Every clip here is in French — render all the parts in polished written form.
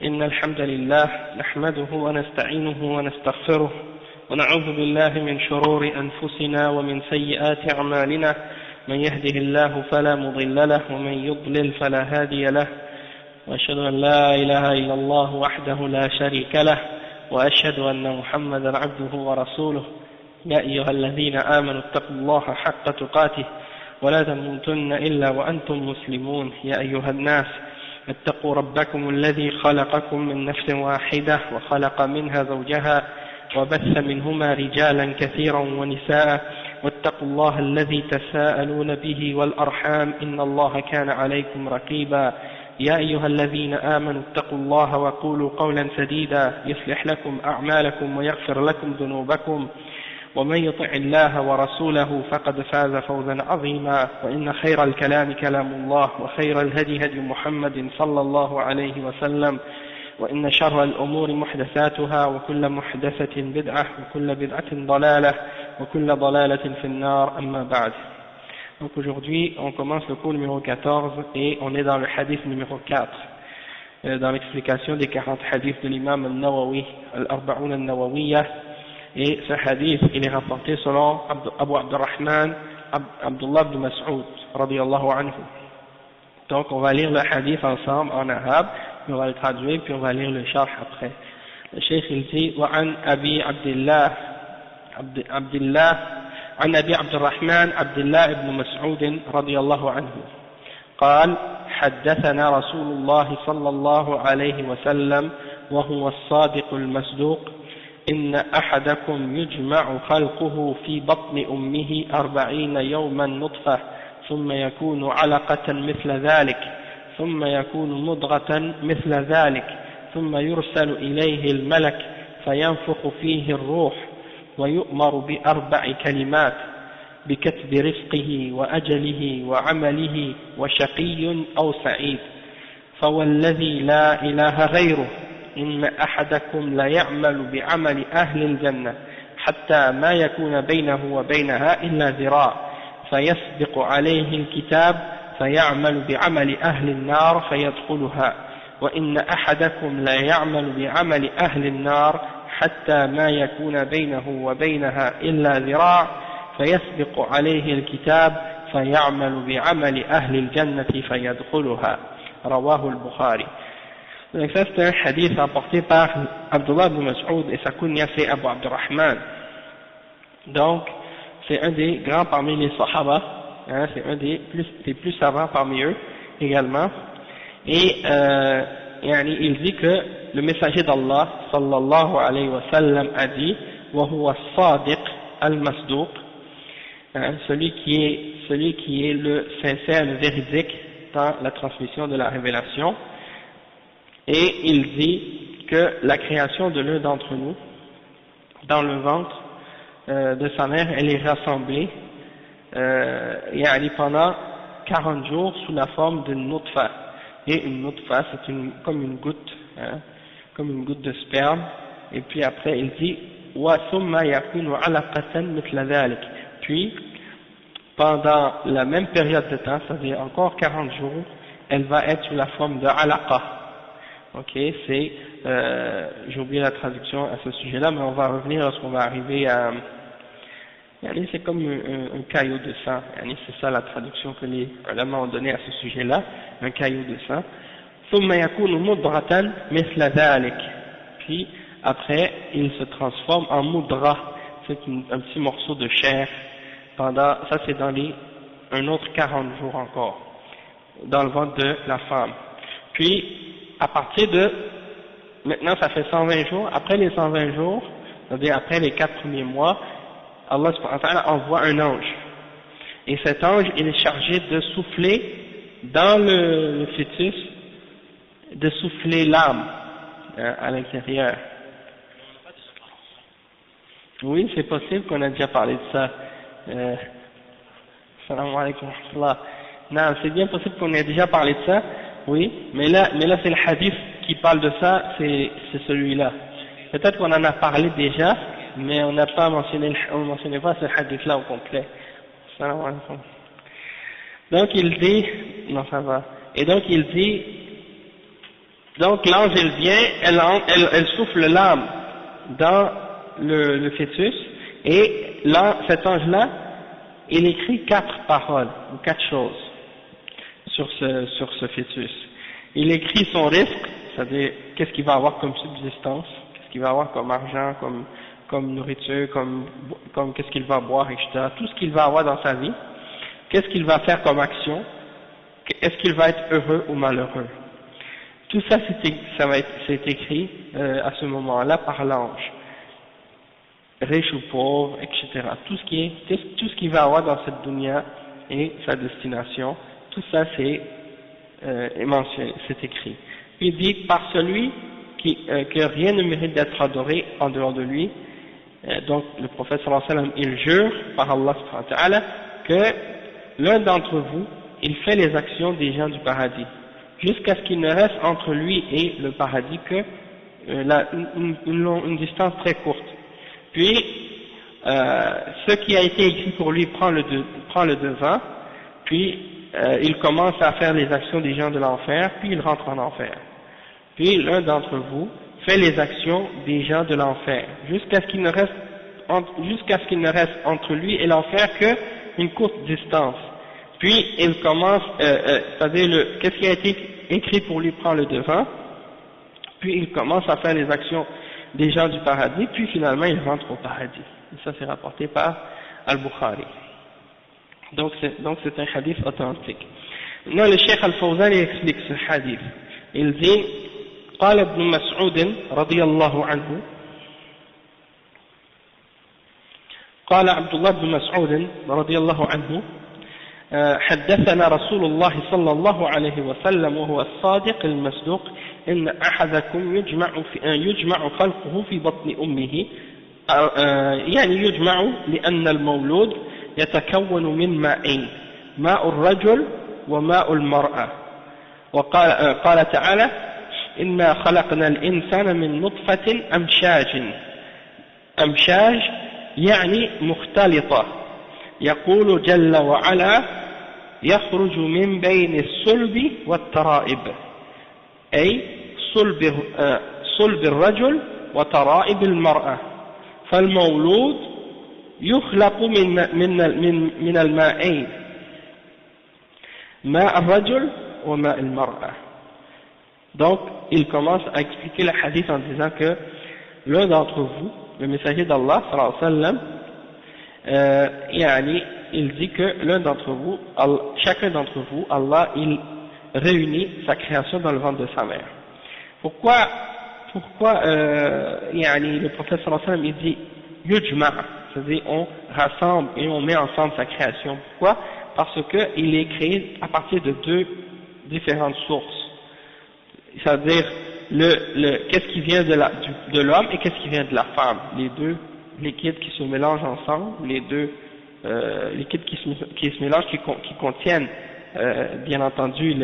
إن الحمد لله نحمده ونستعينه ونستغفره ونعوذ بالله من شرور أنفسنا ومن سيئات أعمالنا من يهده الله فلا مضل له ومن يضلل فلا هادي له وأشهد أن لا إله إلا الله وحده لا شريك له وأشهد أن محمدا عبده ورسوله يا أيها الذين آمنوا اتقوا الله حق تقاته ولا تموتن إلا وأنتم مسلمون يا أيها الناس اتقوا ربكم الذي خلقكم من نفس واحدة وخلق منها زوجها وبث منهما رجالا كثيرا ونساء واتقوا الله الذي تساءلون به والأرحام إن الله كان عليكم رقيبا يا أيها الذين آمنوا اتقوا الله وقولوا قولا سديدا يصلح لكم أعمالكم ويغفر لكم ذنوبكم ومن يطع الله ورسوله فقد فاز فوزا عظيما وإن خير الكلام كلام الله وخير الهدي هدي محمد صلى الله عليه وسلم وإن شر الأمور محدثاتها وكل محدثة بدعة وكل بدعة ضلالة وكل ضلالة في النار أما بعد. Donc aujourd'hui on commence le cours numéro 14 et on est dans le hadith numéro 4 dans l'explication des 40 hadiths de l'imam al-Nawawi, al-Arba'un al-Nawawiyah. Et ce hadith, il est rapporté selon Abu Abdurrahman, Abdullah ibn Mas'ud, radiyallahu anhu. Donc on va lire le hadith ensemble en arabe, puis on va le traduire, puis on va lire le sharh après. Le cheikh il dit, وعن أبي عبد الله عن أبي عبد الرحمن عبد الله بن مسعود رضي الله عنه قال حدثنا رسول الله صلى الله عليه وسلم وهو الصادق المصدوق إن أحدكم يجمع خلقه في بطن أمه 40 يوما نطفة ثم يكون علقة مثل ذلك ثم يكون مضغة مثل ذلك ثم يرسل إليه الملك فينفخ فيه الروح ويؤمر ب4 كلمات بكتب رزقه وأجله وعمله وشقي أو سعيد فوالذي لا إله غيره إن أحدكم ليعمل بعمل أهل الجنة حتى ما يكون بينه وبينها إلا ذراع فيسبق عليه الكتاب فيعمل بعمل أهل النار فيدخلها وإن أحدكم ليعمل بعمل أهل النار حتى ما يكون بينه وبينها إلا ذراع فيسبق عليه الكتاب فيعمل بعمل أهل الجنة فيدخلها رواه البخاري. Donc ça c'est un hadith rapporté par Abdullah ibn Mas'ud et sa kunya c'est Abu Abdurrahman. Donc c'est un des grands parmi les Sahaba, hein, c'est un des plus savants parmi eux également. Et il dit que le messager d'Allah sallallahu alayhi wa sallam a dit wa huwa as-sadiq al-masduq, celui qui est le sincère, le véridique dans la transmission de la révélation. Et il dit que la création de l'un d'entre nous dans le ventre de sa mère, elle est rassemblée pendant 40 jours sous la forme d'une nutfa. Et une nutfa, c'est comme une goutte, hein, comme une goutte de sperme. Et puis après il dit وَثُمَّ يَكُونُ عَلَقَةً مِثْلَ ذَلِكَ. Puis pendant la même période de temps, c'est-à-dire encore 40 jours, elle va être sous la forme de alaqa. Ok, c'est, j'ai oublié la traduction à ce sujet-là, mais on va revenir lorsqu'on va arriver à, c'est comme un caillot de sang, c'est ça la traduction que les ulama ont donnée à ce sujet-là, un caillot de sang. ثم يكون مضغة مثل ذلك. Puis après, il se transforme en mudra, c'est un petit morceau de chair. Ça c'est dans un autre 40 jours encore, dans le ventre de la femme. Puis à partir de, maintenant ça fait 120 jours, après les 120 jours, c'est-à-dire après les 4 premiers mois, Allah subhanahu wa ta'ala envoie un ange. Et cet ange, il est chargé de souffler dans le fœtus, de souffler l'âme à l'intérieur. Oui, c'est possible qu'on a déjà parlé de ça. Salam alaykum wa rahmatullah. Non, c'est bien possible qu'on ait déjà parlé de ça. Oui, mais là c'est le hadith qui parle de ça, c'est celui-là. Peut-être qu'on en a parlé déjà, mais on n'a pas mentionné, on ne mentionnait pas ce hadith-là au complet. Salam alaykum. Donc il dit, non ça va, et donc il dit, Donc l'ange elle vient, elle souffle l'âme dans le fœtus, et là, cet ange-là, il écrit 4 paroles, ou 4 choses sur ce fœtus. Il écrit son risque, c'est-à-dire qu'est-ce qu'il va avoir comme subsistance, qu'est-ce qu'il va avoir comme argent, comme nourriture, comme qu'est-ce qu'il va boire, etc. Tout ce qu'il va avoir dans sa vie, qu'est-ce qu'il va faire comme action, est-ce qu'il va être heureux ou malheureux. Tout ça, c'est écrit à ce moment-là par l'ange, riche ou pauvre, etc. Tout ce qu'il va avoir dans cette dunya et sa destination, tout ça c'est mentionné, c'est écrit. Il dit par celui que rien ne mérite d'être adoré en dehors de lui. Donc le prophète sallallahu alayhi wa sallam, il jure par Allah subhanahu wa ta'ala que l'un d'entre vous, il fait les actions des gens du paradis, jusqu'à ce qu'il ne reste entre lui et le paradis que une distance très courte. Puis, ce qui a été écrit pour lui prend le devant, puis il commence à faire les actions des gens de l'enfer, puis il rentre en enfer. Puis l'un d'entre vous fait les actions des gens de l'enfer, jusqu'à ce qu'il ne reste entre lui et l'enfer qu'une courte distance. Puis il commence, c'est-à-dire qu'est-ce qui a été écrit pour lui prend le devant, puis il commence à faire les actions des gens du paradis, puis finalement il rentre au paradis. Et ça c'est rapporté par Al-Bukhari. Donc c'est un hadith authentique. Maintenant le Cheikh Al-Fawzan explique ce hadith. Il dit قال ابن مسعود رضي الله عنه قال عبد الله بن مسعود رضي الله عنه حدثنا رسول الله صلى الله عليه وسلم وهو الصادق المصدوق إن أحدكم يجمع خلقه في بطن أمه، يعني يجمع لأن المولود يتكون من ماءين، ماء الرجل وماء المرأة. وقال تعالى إنا خلقنا الإنسان من نطفة أمشاج يعني مختلطة، يقول جل وعلا يخرج من بين الصلب والترائب، أي صلب الرجل وترائب المرأة، فالمولود يخلق من الماءين، ماء الرجل وماء المرأة. Donc, il commence à expliquer le hadith en disant que l'un d'entre vous, le messager d'Allah, sallallahu alayhi wa sallam, il dit que l'un d'entre vous, chacun d'entre vous, Allah, il réunit sa création dans le ventre de sa mère. Pourquoi le prophète sallallahu alayhi wa sallam, il dit yujma', c'est-à-dire on rassemble et on met ensemble sa création. Pourquoi? Parce qu'il est créé à partir de 2 différentes sources. C'est-à-dire qu'est-ce qui vient de l'homme et qu'est-ce qui vient de la femme, les deux liquides qui se mélangent ensemble, les deux liquides qui se mélangent, qui contiennent bien entendu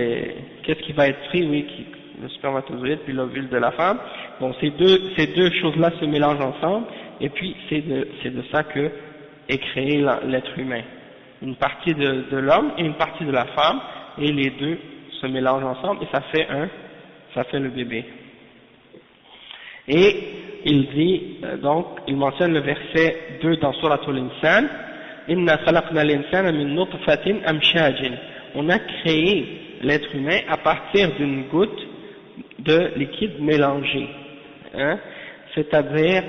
qu'est-ce qui va être pris, le spermatozoïde puis l'ovule de la femme. Bon, ces deux choses-là se mélangent ensemble, et puis c'est de ça que est créé l'être humain, une partie de l'homme et une partie de la femme, et les deux se mélangent ensemble et ça fait le bébé. Et il dit, donc, il mentionne le verset 2 dans Surat Al-Insan, Inna khalaqna al-insana min nutfatin amshajin. On a créé l'être humain à partir d'une goutte de liquide mélangé, hein? C'est-à-dire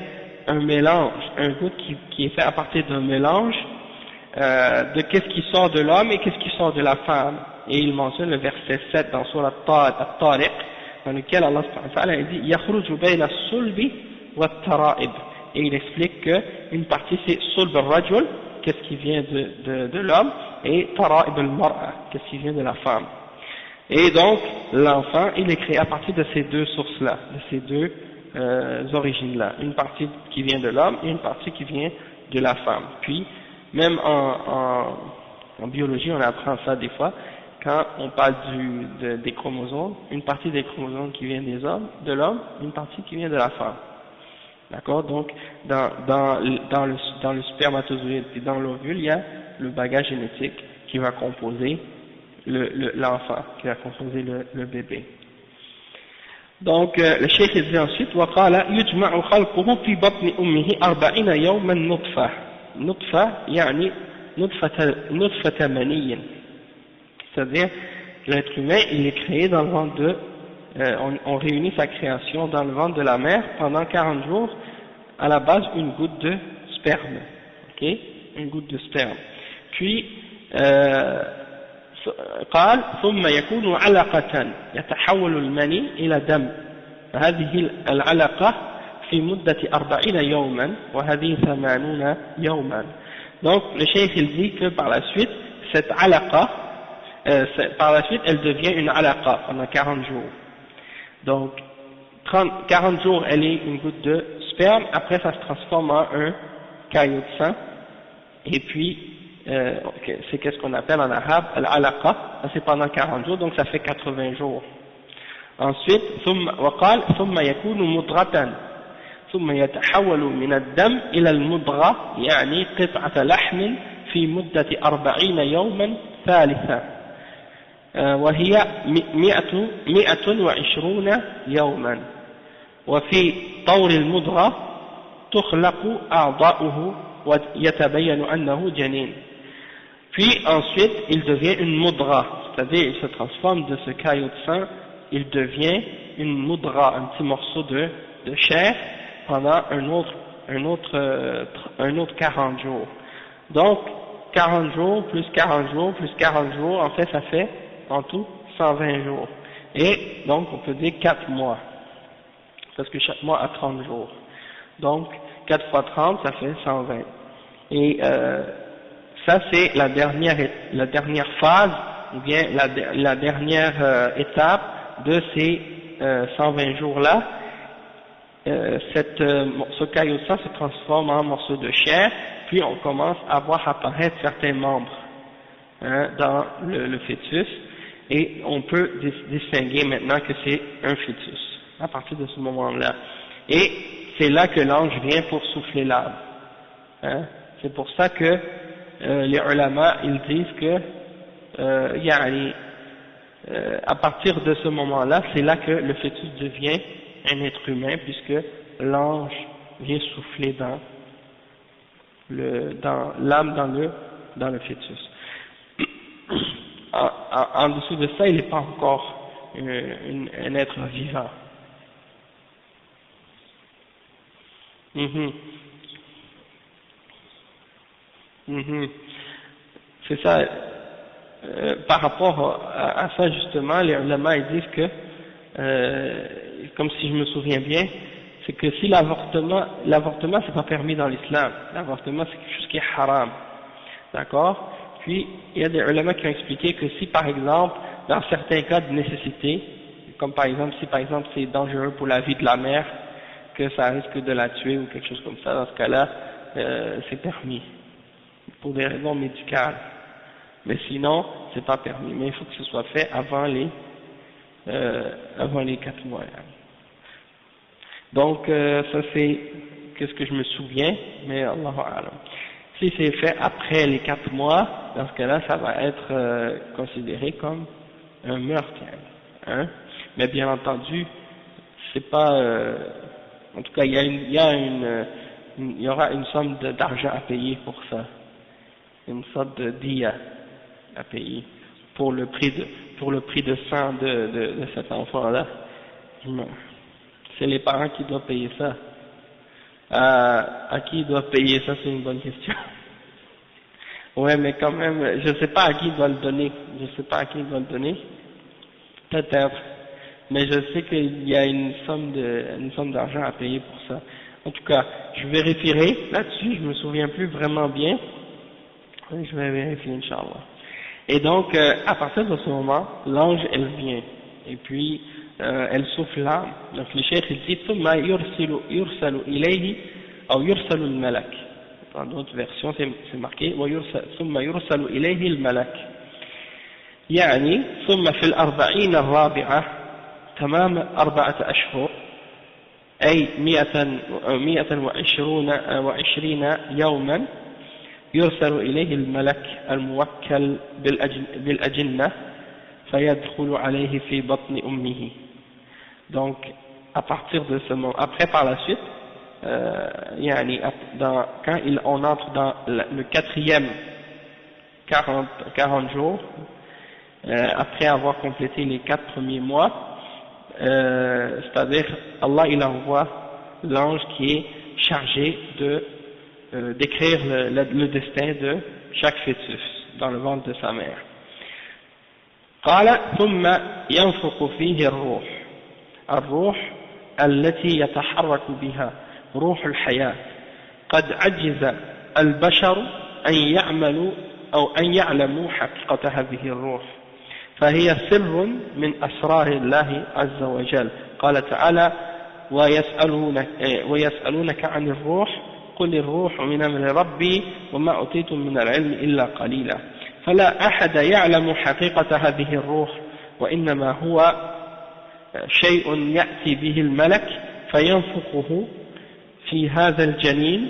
un mélange, un goutte qui est fait à partir d'un mélange de qu'est-ce qui sort de l'homme et qu'est-ce qui sort de la femme. Et il mentionne le verset 7 dans Surat At-Tariq, dans lequel Allah subhanahu wa ta'ala dit yakhruju bayna as-sulbi wat-tara'ib, et il explique que une partie c'est sulb al-rajul, qu'est-ce qui vient de l'homme, et tara'ib al-mar'a, qu'est-ce qui vient de la femme. Et donc l'enfant il est créé à partir de ces deux sources là, de ces deux origines là, une partie qui vient de l'homme et une partie qui vient de la femme. Puis même en biologie on apprend ça des fois. Quand on parle des chromosomes, une partie des chromosomes qui vient de l'homme, une partie qui vient de la femme. D'accord? Donc, dans le spermatozoïde et dans l'ovule, il y a le bagage génétique qui va composer l'enfant, qui va composer le bébé. Donc le cheikh dit ensuite وقال يجمع خلقه في بطن أمه 40 يوما نطفة. نطفة يعني نطفة مني. C'est-à-dire l'être humain il est créé dans le ventre de on réunit sa création dans le ventre de la mère pendant 40 jours à la base une goutte de sperme, ok, une goutte de sperme. Puis قال ثم يكون علقة يتحول المني إلى دم. هذه العلقة في مدة 40 يوما وهذه 80 يوما. Donc le cheikh il dit que par la suite cette alaqa par la suite elle devient une alaqa pendant 40 jours. Donc 40 jours elle est une goutte de sperme, après ça se transforme en un caillot de sang, et puis c'est qu'est-ce qu'on appelle en arabe al-alaqa, c'est pendant 40 jours, donc ça fait 80 jours. Ensuite وقال ثم يكون مضغة ثم يتحول من الدم إلى المضغة يعني قطعة لحم في مدة 40 يوما ثالثة وهي 120 يوما. وفي طور المضغة تخلق أعضاؤه ويتبين أنه جنين. Puis ensuite il devient une mudra, c'est-à-dire il se transforme de ce caillot de sang, il devient une mudra, un petit morceau de chair pendant un autre 40 jours. Donc 40 jours plus 40 jours plus 40 jours, en fait ça fait en tout 120 jours. Et donc on peut dire 4 mois, parce que chaque mois a 30 jours. Donc 4 fois 30 ça fait 120. Et ça c'est la dernière phase, ou bien la dernière étape de ces 120 jours là. Ce caillot de sang se transforme en morceau de chair, puis on commence à voir apparaître certains membres dans le fœtus, et on peut distinguer maintenant que c'est un fœtus à partir de ce moment-là. Et c'est là que l'ange vient pour souffler l'âme. C'est pour ça que les ulama ils disent que à partir de ce moment-là, c'est là que le fœtus devient un être humain, puisque l'ange vient souffler dans l'âme dans le fœtus. En dessous de ça, il n'est pas encore un être vivant. C'est ça. Par rapport à ça justement, les ulama ils disent que comme si je me souviens bien, c'est que si l'avortement c'est pas permis dans l'islam, l'avortement c'est quelque chose qui est haram, d'accord. Puis il y a des ulama qui ont expliqué que si par exemple dans certains cas de nécessité, comme par exemple si par exemple c'est dangereux pour la vie de la mère, que ça risque de la tuer ou quelque chose comme ça, dans ce cas-là c'est permis pour des raisons médicales. Mais sinon, c'est pas permis. Mais il faut que ce soit fait avant les 4 mois. Donc, ça c'est qu'est-ce que je me souviens, mais Allahu A'lam. Si c'est fait après les 4 mois, dans ce cas-là, ça va être considéré comme un meurtre. Mais bien entendu, c'est pas. En tout cas, il y aura une somme d'argent à payer pour ça, une sorte de diya à payer pour le prix de sang de cet enfant-là. C'est les parents qui doivent payer ça. À qui ils doivent payer ça, c'est une bonne question. Ouais, mais quand même, je sais pas à qui ils doivent le donner. Peut-être. Mais je sais qu'il y a une somme d'argent à payer pour ça. En tout cas, je vérifierai là-dessus, je me souviens plus vraiment bien. Je vais vérifier, Inch'Allah. Et donc, à partir de ce moment, l'ange, elle vient. Et puis, elle souffle l'âme. Donc, le cheikh, il dit, ثم يرسل إليه أو يرسل الملك. Dans d'autres versions, c'est marqué, ثم يرسل إليه الملك. يعني, ثم في 40 الرابعة تمام 4 أشهر أي 120 يوما يرسل إليه الملك الموكل بالأجنة فيدخل عليه في بطن أمه. Donc, à partir de ce moment, après par la suite, quand on entre dans le quatrième 40 jours, après avoir complété les 4 premiers mois, c'est-à-dire Allah il envoie l'ange qui est chargé de d'écrire le destin de chaque fœtus dans le ventre de sa mère. قال ثم ينفخ فيه الروح التي يتحرك بها روح الحياة قد عجز البشر أن يعلموا حقيقة هذه الروح فهي سر من أسرار الله عز وجل. قال تعالى ويسألونك عن الروح قل الروح من أمر ربي وما أوتيتم من العلم إلا قليلا. فلا أحد يعلم حقيقة هذه الروح وإنما هو شيء يأتي به الملك فينفخه في هذا الجنين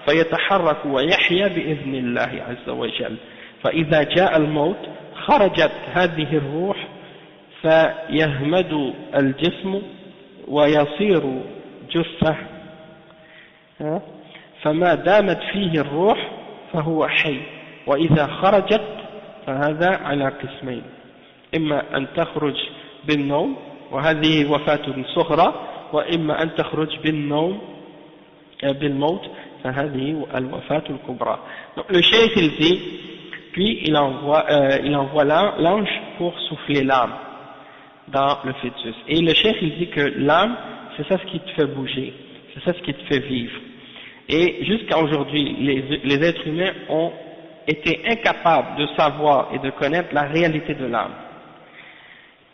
فيتحرك ويحيا بإذن الله عز وجل. فإذا جاء الموت خرجت هذه الروح فيهمد الجسم ويصير جثة فما دامت فيه الروح فهو حي وإذا خرجت فهذا على قسمين إما أن تخرج بالنوم وهذه وفاة صغرى وإما أن تخرج بالنوم بالموت فهذه الوفاة الكبرى. Donc le cheikh il dit, puis il envoie l'ange pour souffler l'âme dans le fœtus. Et le cheikh il dit que l'âme c'est ça ce qui te fait bouger, c'est ça ce qui te fait vivre. Et jusqu'à aujourd'hui les êtres humains ont été incapables de savoir et de connaître la réalité de l'âme.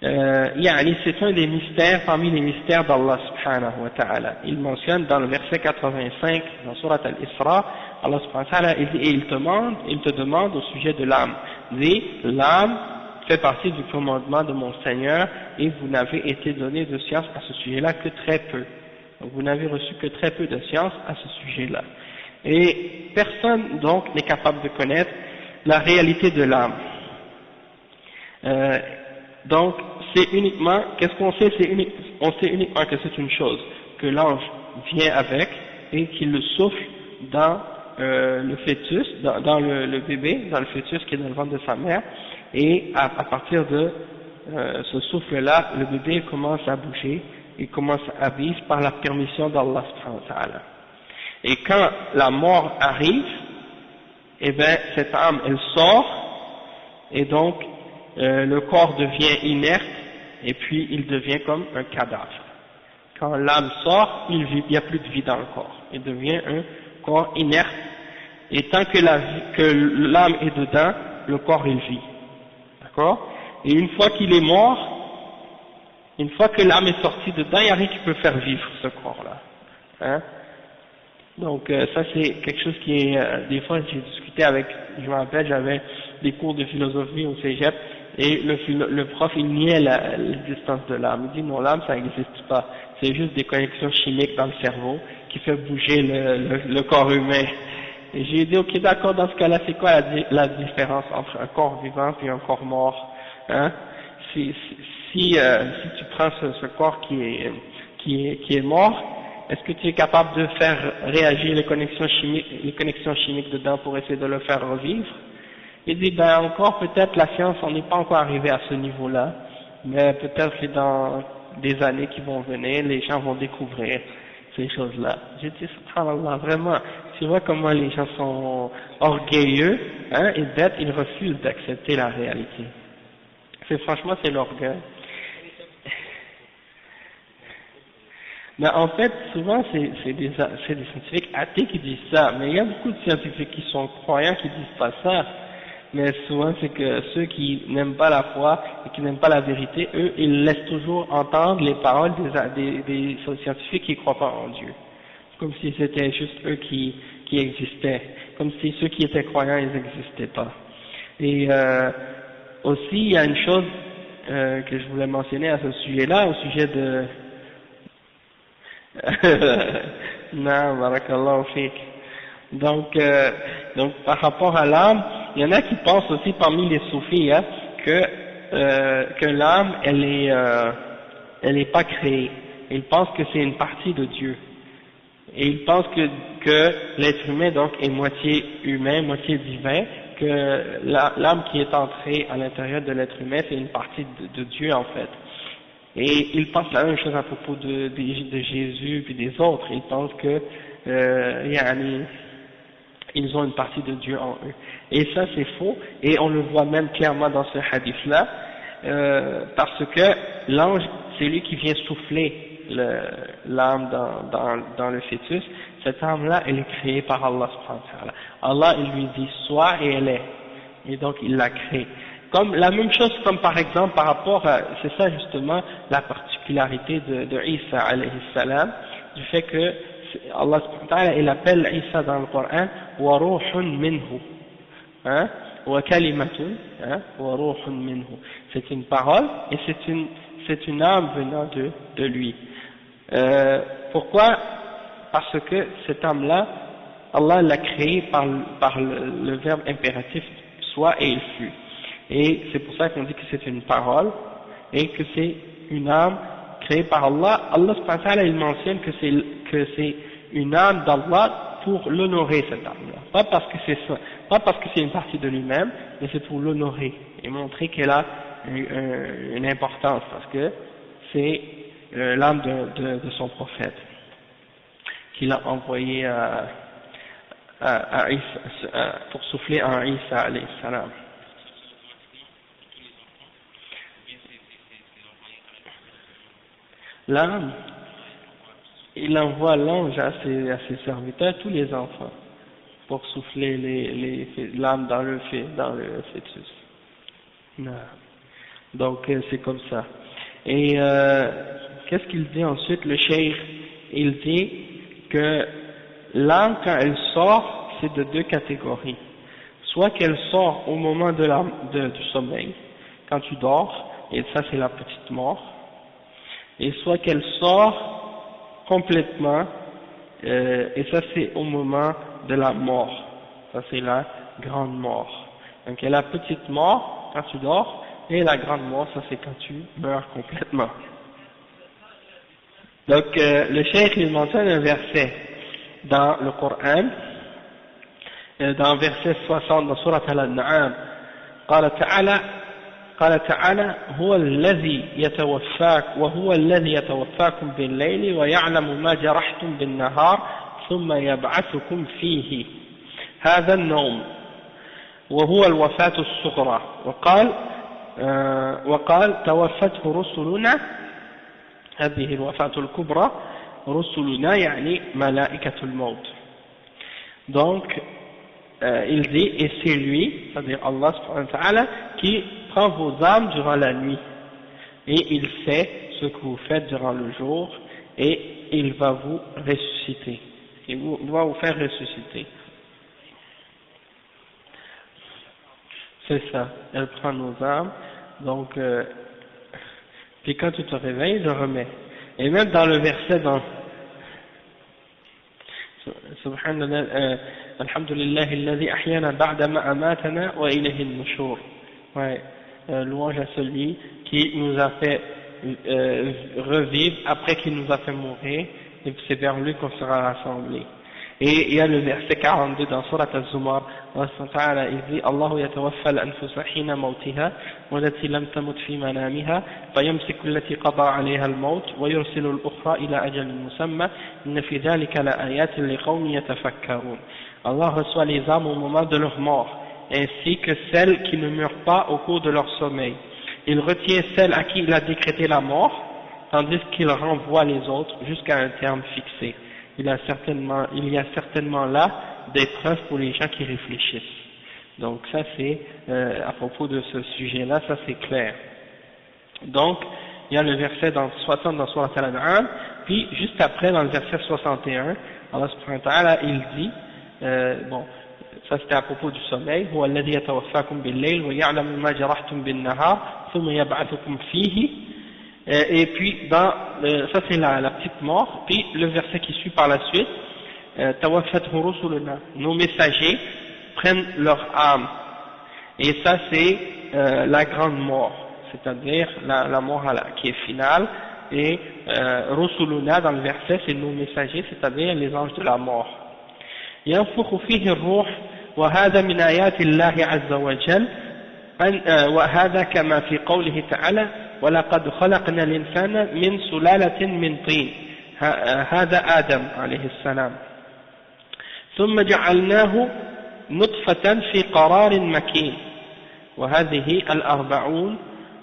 C'est un des mystères parmi les mystères d'Allah subhanahu wa ta'ala. Il mentionne dans le verset 85 dans Surat Al-Isra, Allah subhanahu wa ta'ala il dit, et il te demande au sujet de l'âme. Il dit, l'âme fait partie du commandement de mon Seigneur et vous n'avez été donné de science à ce sujet-là que très peu. Donc vous n'avez reçu que très peu de science à ce sujet-là. Et personne donc n'est capable de connaître la réalité de l'âme. Donc c'est uniquement, qu'est-ce qu'on sait, on sait uniquement que c'est une chose, que l'ange vient avec et qu'il le souffle dans le fœtus, dans le bébé, dans le fœtus qui est dans le ventre de sa mère, et à partir de ce souffle-là, le bébé commence à bouger, il commence à vivre par la permission d'Allah subhanahu wa ta'ala. Et quand la mort arrive, eh bien cette âme elle sort, et donc le corps devient inerte, et puis il devient comme un cadavre. Quand l'âme sort, il n'y a plus de vie dans le corps, il devient un corps inerte, et tant que l'âme est dedans, le corps il vit. D'accord? Et une fois qu'il est mort, une fois que l'âme est sortie dedans, il n'y a rien qui peut faire vivre ce corps-là. Hein? Donc ça c'est quelque chose qui est, des fois j'ai discuté avec, je me rappelle, j'avais des cours de philosophie au cégep, et le prof il niait l'existence de l'âme. Il dit non, l'âme ça n'existe pas, c'est juste des connexions chimiques dans le cerveau qui fait bouger le corps humain. Et j'ai dit ok d'accord, dans ce cas-là c'est quoi la différence entre un corps vivant et un corps mort, hein? Si tu prends ce corps qui est mort, est-ce que tu es capable de faire réagir les connexions chimiques dedans pour essayer de le faire revivre? Il dit ben encore peut-être la science on n'est pas encore arrivé à ce niveau-là, mais peut-être que dans des années qui vont venir, les gens vont découvrir ces choses-là. J'ai dit subhanallah, vraiment, tu vois comment les gens sont orgueilleux, hein, et bêtes, ils refusent d'accepter la réalité. Franchement c'est l'orgueil. Mais en fait, souvent c'est des scientifiques athées qui disent ça, mais il y a beaucoup de scientifiques qui sont croyants qui disent pas ça. Mais souvent c'est que ceux qui n'aiment pas la foi et qui n'aiment pas la vérité, eux, ils laissent toujours entendre les paroles des scientifiques qui ne croient pas en Dieu. Comme si c'était juste eux qui existaient. Comme si ceux qui étaient croyants, ils n'existaient pas. Et aussi, il y a une chose que je voulais mentionner à ce sujet-là, au sujet de... Non, barakallahu fik. Donc par rapport à l'âme, il y en a qui pensent aussi parmi les soufis, hein, que l'âme, elle est elle n'est pas créée. Ils pensent que c'est une partie de Dieu. Et ils pensent que l'être humain donc est moitié humain, moitié divin, que l'âme qui est entrée à l'intérieur de l'être humain, c'est une partie de Dieu en fait. Et ils pensent la même chose à propos de Jésus puis des autres. Ils pensent que ils ont une partie de Dieu en eux. Et ça c'est faux, et on le voit même clairement dans ce hadith-là, parce que l'ange, c'est lui qui vient souffler l'âme dans le fœtus. Cette âme-là, elle est créée par Allah subhanahu wa ta'ala. Allah, il lui dit sois et elle est. Et donc il l'a créée. Comme la même chose, comme par exemple par rapport à, c'est ça justement la particularité de Isa alayhi salam, du fait que Allah subhanahu wa ta'ala, il appelle Isa dans le Coran wa ruhun minhu, hein, wa kalimatun, hein, wa ruhun minhu. C'est une parole et c'est une âme venant de lui. Pourquoi? Parce que cette âme-là, Allah l'a créée par le verbe impératif soit et il fut. Et c'est pour ça qu'on dit que c'est une parole et que c'est une âme créée par Allah. Allah subhanahu wa ta'ala, il mentionne que c'est une âme d'Allah pour l'honorer, cette âme-là. Pas parce que c'est ça, pas parce que c'est une partie de lui-même, mais c'est pour l'honorer et montrer qu'elle a une importance, parce que c'est l'âme de son prophète qu'il a envoyé pour souffler en Isa alayhi salam. L'âme, il envoie l'ange à ses serviteurs, tous les enfants, pour souffler l'âme dans le fœtus. Non. Donc c'est comme ça. Et qu'est-ce qu'il dit ensuite? Le cheikh, il dit que l'âme, quand elle sort, c'est de deux catégories. Soit qu'elle sort au moment du sommeil, quand tu dors, et ça c'est la petite mort, et soit qu'elle sort complètement, et ça c'est au moment de la mort, ça c'est la grande mort. Donc il y a la petite mort quand tu dors, et la grande mort, ça c'est quand tu meurs complètement. Donc le cheikh il mentionne un verset dans le Coran, dans verset 60 dans Surat Al-An'am, قال تعالى هو الذي يتوفاك وهو الذي يتوفاكم بالليل ويعلم ما جرحتم بالنهار ثم يبعثكم فيه هذا النوم وهو الوفاة الصغرى وقال توفته رسلنا هذه الوفاة الكبرى رسلنا يعني ملائكة الموت. Donc il dit, et c'est lui, c'est-à-dire Allah subhanahu wa ta'ala, qui prend vos âmes durant la nuit, et il sait ce que vous faites durant le jour, et il va vous ressusciter, il va vous faire ressusciter. C'est ça, elle prend nos âmes, donc, puis quand tu te réveilles, il le remet. Et même dans le verset dans Subhanallah, alhamdulillah alladhi ahyana ba'da ma amatana wa ilayhi an-nushur. Ouais, louange à celui qui nous a fait revivre après qu'il nous a fait mourir, et c'est vers lui qu'on sera rassemblés. Et il y a le verset 42 dans Surat Az-Zumar, Allah il dit Allahu yatawaffa al-anfusa hina mawtiha wallati lam tamut fi manamiha fayamsiku allati qada 'alayha al-maut wa yursilu al-ukhra ila ajalin musamma inna fi dhalika la ayatin liqawmin yatafakkarun. Allah reçoit les âmes au moment de leur mort, ainsi que celles qui ne meurent pas au cours de leur sommeil. Il retient celles à qui il a décrété la mort, tandis qu'il renvoie les autres jusqu'à un terme fixé. Il y a certainement là des preuves pour les gens qui réfléchissent. Donc ça c'est, à propos de ce sujet-là, ça c'est clair. Donc, il y a le verset 60 dans Surat Al-An'am, puis juste après dans le verset 61, Allah subhanahu wa ta'ala, il dit, bon, ça c'était à propos du sommeil, هو الذي يتوفاكم بالليل ويعلم ما جرحتم بالنهار ثم يبعثكم فيه. Et puis ça c'est la petite mort, puis le verset qui suit par la suite, tawaffathu rusuluna, nos messagers prennent leur âme, et ça c'est la grande mort, c'est-à-dire la mort qui est finale, et rusuluna dans le verset c'est nos messagers, c'est-à-dire les anges de la mort. ينفخ فيه الروح وهذا من آيات الله عز وجل وهذا كما في قوله تعالى ولقد خلقنا الإنسان من سلالة من طين هذا آدم عليه السلام ثم جعلناه نطفة في قرار مكين وهذه الأربعون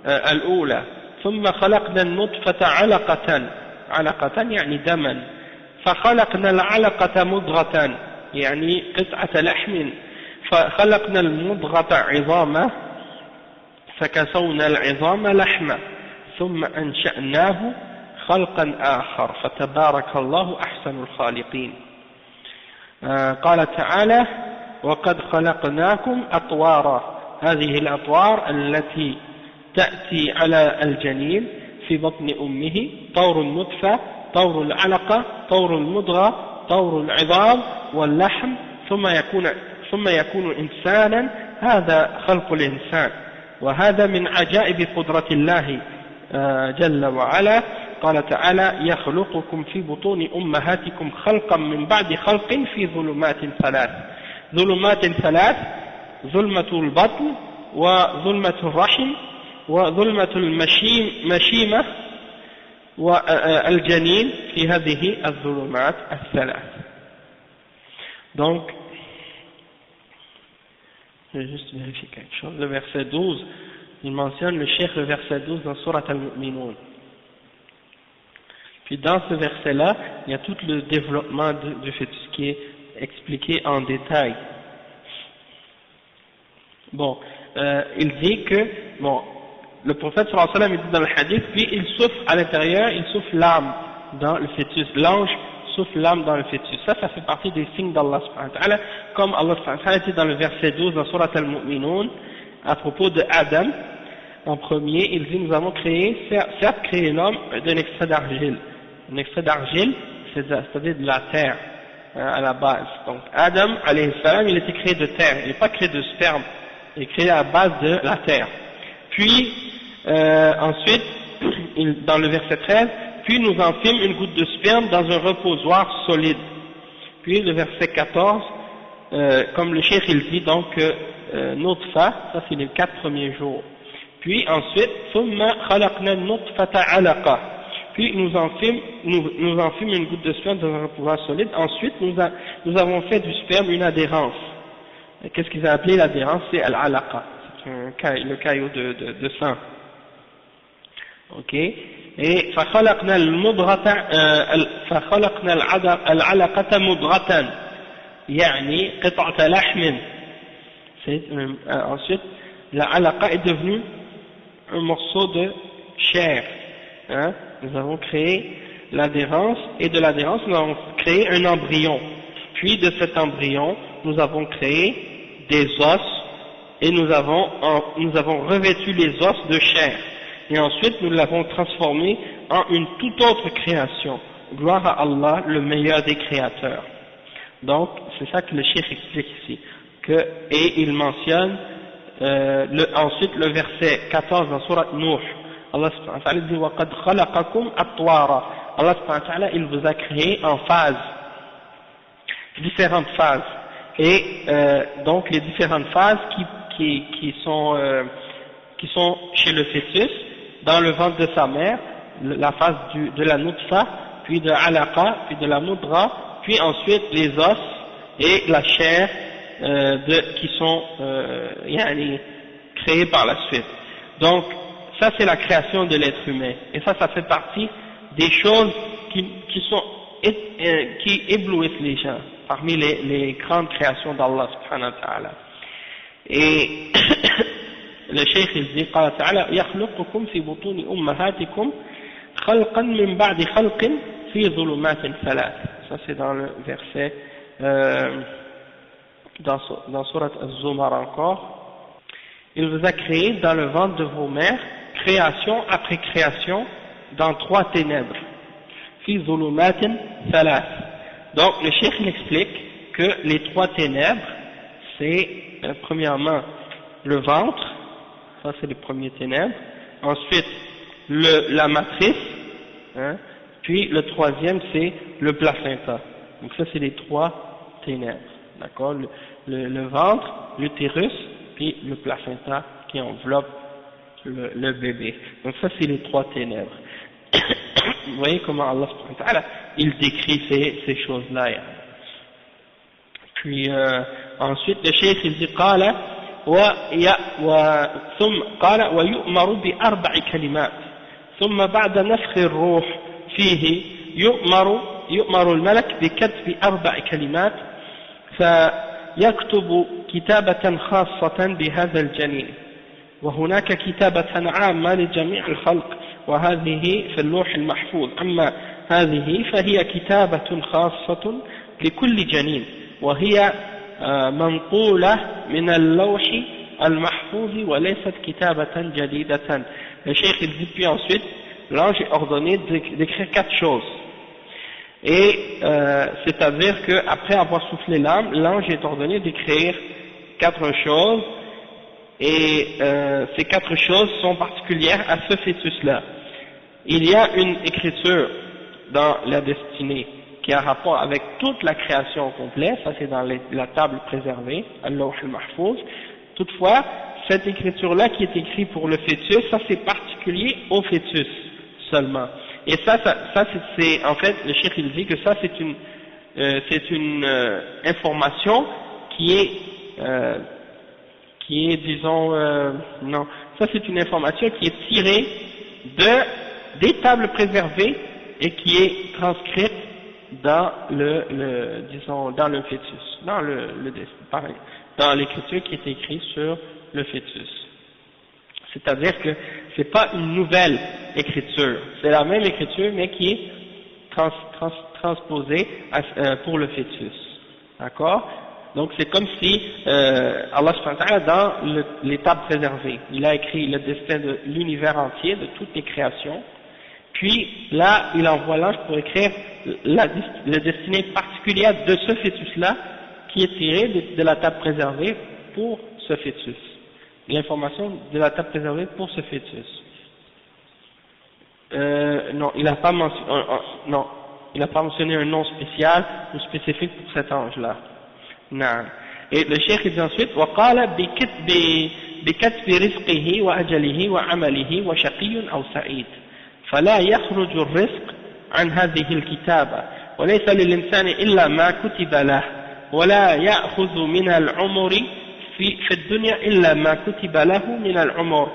الأولى ثم خلقنا النطفة علقة يعني دما فخلقنا العلقة مضغة يعني قطعة لحم فخلقنا المضغة عظاما فكسونا العظام لحما ثم أنشأناه خلقا آخر فتبارك الله أحسن الخالقين. قال تعالى وقد خلقناكم أطوارا هذه الأطوار التي تأتي على الجنين في بطن أمه طور النطفة طور العلقة طور المضغة طور العظام واللحم ثم يكون إنسانا هذا خلق الإنسان وهذا من عجائب قدرة الله جل وعلا. قال تعالى يخلقكم في بطون أمهاتكم خلقا من بعد خلق في ظلمات ثلاث ظلمة البطن وظلمة الرحم وظلمة المشيمة والجنين في هذه الظلمات الثلاث. Donc, je vais juste vérifier quelque chose. Le verset 12, il mentionne le cheikh le verset 12 dans Surat al-Mu'minun. Puis dans ce verset-là, il y a tout le développement du fœtus qui est expliqué en détail. Bon, il dit que, bon, le prophète sallallahu alayhi wa sallam il dit dans le hadith, puis il souffle à l'intérieur, il souffle l'âme dans le fœtus, l'ange souffle l'âme dans le fœtus. Ça fait partie des signes d'Allah subhanahu wa ta'ala, comme Allah subhanahu wa ta'ala dit dans le verset 12 dans Surat al-Mu'minun, à propos de Adam, en premier, il dit nous avons certes créé l'homme d'un extrait d'argile. Un extrait d'argile, c'est-à-dire de la terre, à la base. Donc Adam, alayhi salam, il était créé de terre, il n'est pas créé de sperme, il est créé à la base de la terre. Puis, ensuite, dans le verset 13, puis nous en fîmes une goutte de sperme dans un reposoir solide. Puis le verset 14, comme le cheikh il dit donc, nutfa, ça c'est les 4 premiers jours. Puis ensuite, thumma khalaqna nutfata alaqa. Puis nous en fîmes une goutte de sperme dans un reposoir solide. Ensuite, nous avons fait du sperme une adhérence. Qu'est-ce qu'ils ont appelé l'adhérence? C'est al-alaqa. C'est le caillot de sang. Ok? Et فخلقنا العلقة مضغة يعني قطعة لحم. Ensuite, la alaqa est devenue un morceau de chair. Hein? Nous avons créé l'adhérence, et de l'adhérence nous avons créé un embryon. Puis de cet embryon, nous avons créé des os, et nous avons revêtu les os de chair. Et ensuite, nous l'avons transformé en une toute autre création. Gloire à Allah, le meilleur des créateurs. Donc, c'est ça que le cheikh explique ici. Et il mentionne ensuite le verset 14 dans Surat Nuh. Allah subhanahu wa ta'ala dit وَقَدْ خَلَقَكُمْ أَطْوَارًا. Allah subhanahu wa ta'ala, il vous a créé en phases, différentes phases. Et donc les différentes phases qui sont chez le fœtus, dans le ventre de sa mère, la phase de la nutfa, puis de alaqa, puis de la mudra, puis ensuite les os et la chair qui sont créés par la suite. Donc ça c'est la création de l'être humain, et ça fait partie des choses qui éblouissent les gens, parmi les grandes créations d'Allah subhanahu wa ta'ala. Et le cheikh il dit قال تعالى يخلقكم في بطون أمهاتكم خلقا من بعد خلق في ظلمات ثلاث. Ça c'est dans le verset dans Surat Az-Zumar encore. Il vous a créé dans le ventre de vos mères, création après création, dans 3 ténèbres. Fi zulumatin thalath. Donc le cheikh il explique que les 3 ténèbres, c'est premièrement le ventre, ça c'est les premiers ténèbres, ensuite la matrice, hein. Puis le troisième c'est le placenta. Donc ça c'est les trois ténèbres, d'accord, le ventre, l'utérus, puis le placenta qui enveloppe le bébé. Donc ça c'est les trois ténèbres. Vous voyez comment Allah subhanahu wa ta'ala il décrit ces choses-là. Puis ensuite le cheikh il dit قال ثم قال ويؤمر بأربع كلمات ثم بعد نفخ الروح فيه يؤمر الملك بكتب أربع كلمات فيكتب كتابة خاصة بهذا الجنين وهناك كتابة عامة لجميع الخلق وهذه في اللوح المحفوظ أما هذه فهي كتابة خاصة لكل جنين وهي منقولة من اللوح المحفوظ وليست كتابة جديدة. Le cheikh il dit puis ensuite l'ange est ordonné d'écrire 4 choses et c'est-à-dire qu'après avoir soufflé l'âme, l'ange est ordonné d'écrire 4 choses et ces 4 choses sont particulières à ce fœtus-là. Il y a une écriture dans la destinée qui a rapport avec toute la création complète, ça c'est dans la table préservée, Al-Lawh al-Mahfouz. Toutefois, cette écriture-là qui est écrite pour le fœtus, ça c'est particulier au fœtus seulement. Et ça c'est en fait, le cheikh il dit que ça c'est une information qui est disons, non, ça c'est une information qui est tirée des tables préservées et qui est transcrite dans disons, dans le fœtus, dans l'écriture qui est écrite sur le fœtus. C'est-à-dire que c'est pas une nouvelle écriture, c'est la même écriture mais qui est transposée pour le fœtus. D'accord? Donc c'est comme si Allah subhanahu wa ta'ala dans les tables préservées, il a écrit le destin de l'univers entier, de toutes les créations, puis là il envoie l'ange pour écrire la destinée particulière de ce fœtus-là qui est tirée de la table préservée pour ce fœtus. L'information de la table préservée pour ce fœtus. Non, il n'a pas mentionné un nom spécial ou spécifique pour cet ange-là. Non. Et le cheikh dit ensuite وقال بكتب رزقه وأجله وعمله وشقي أو سعيد فلا يخرج الرزق عن هذه الكتابة وليس للإنسان إلا ما كتب له ولا يأخذ من العمر في الدنيا إلا ما كتب له من العمر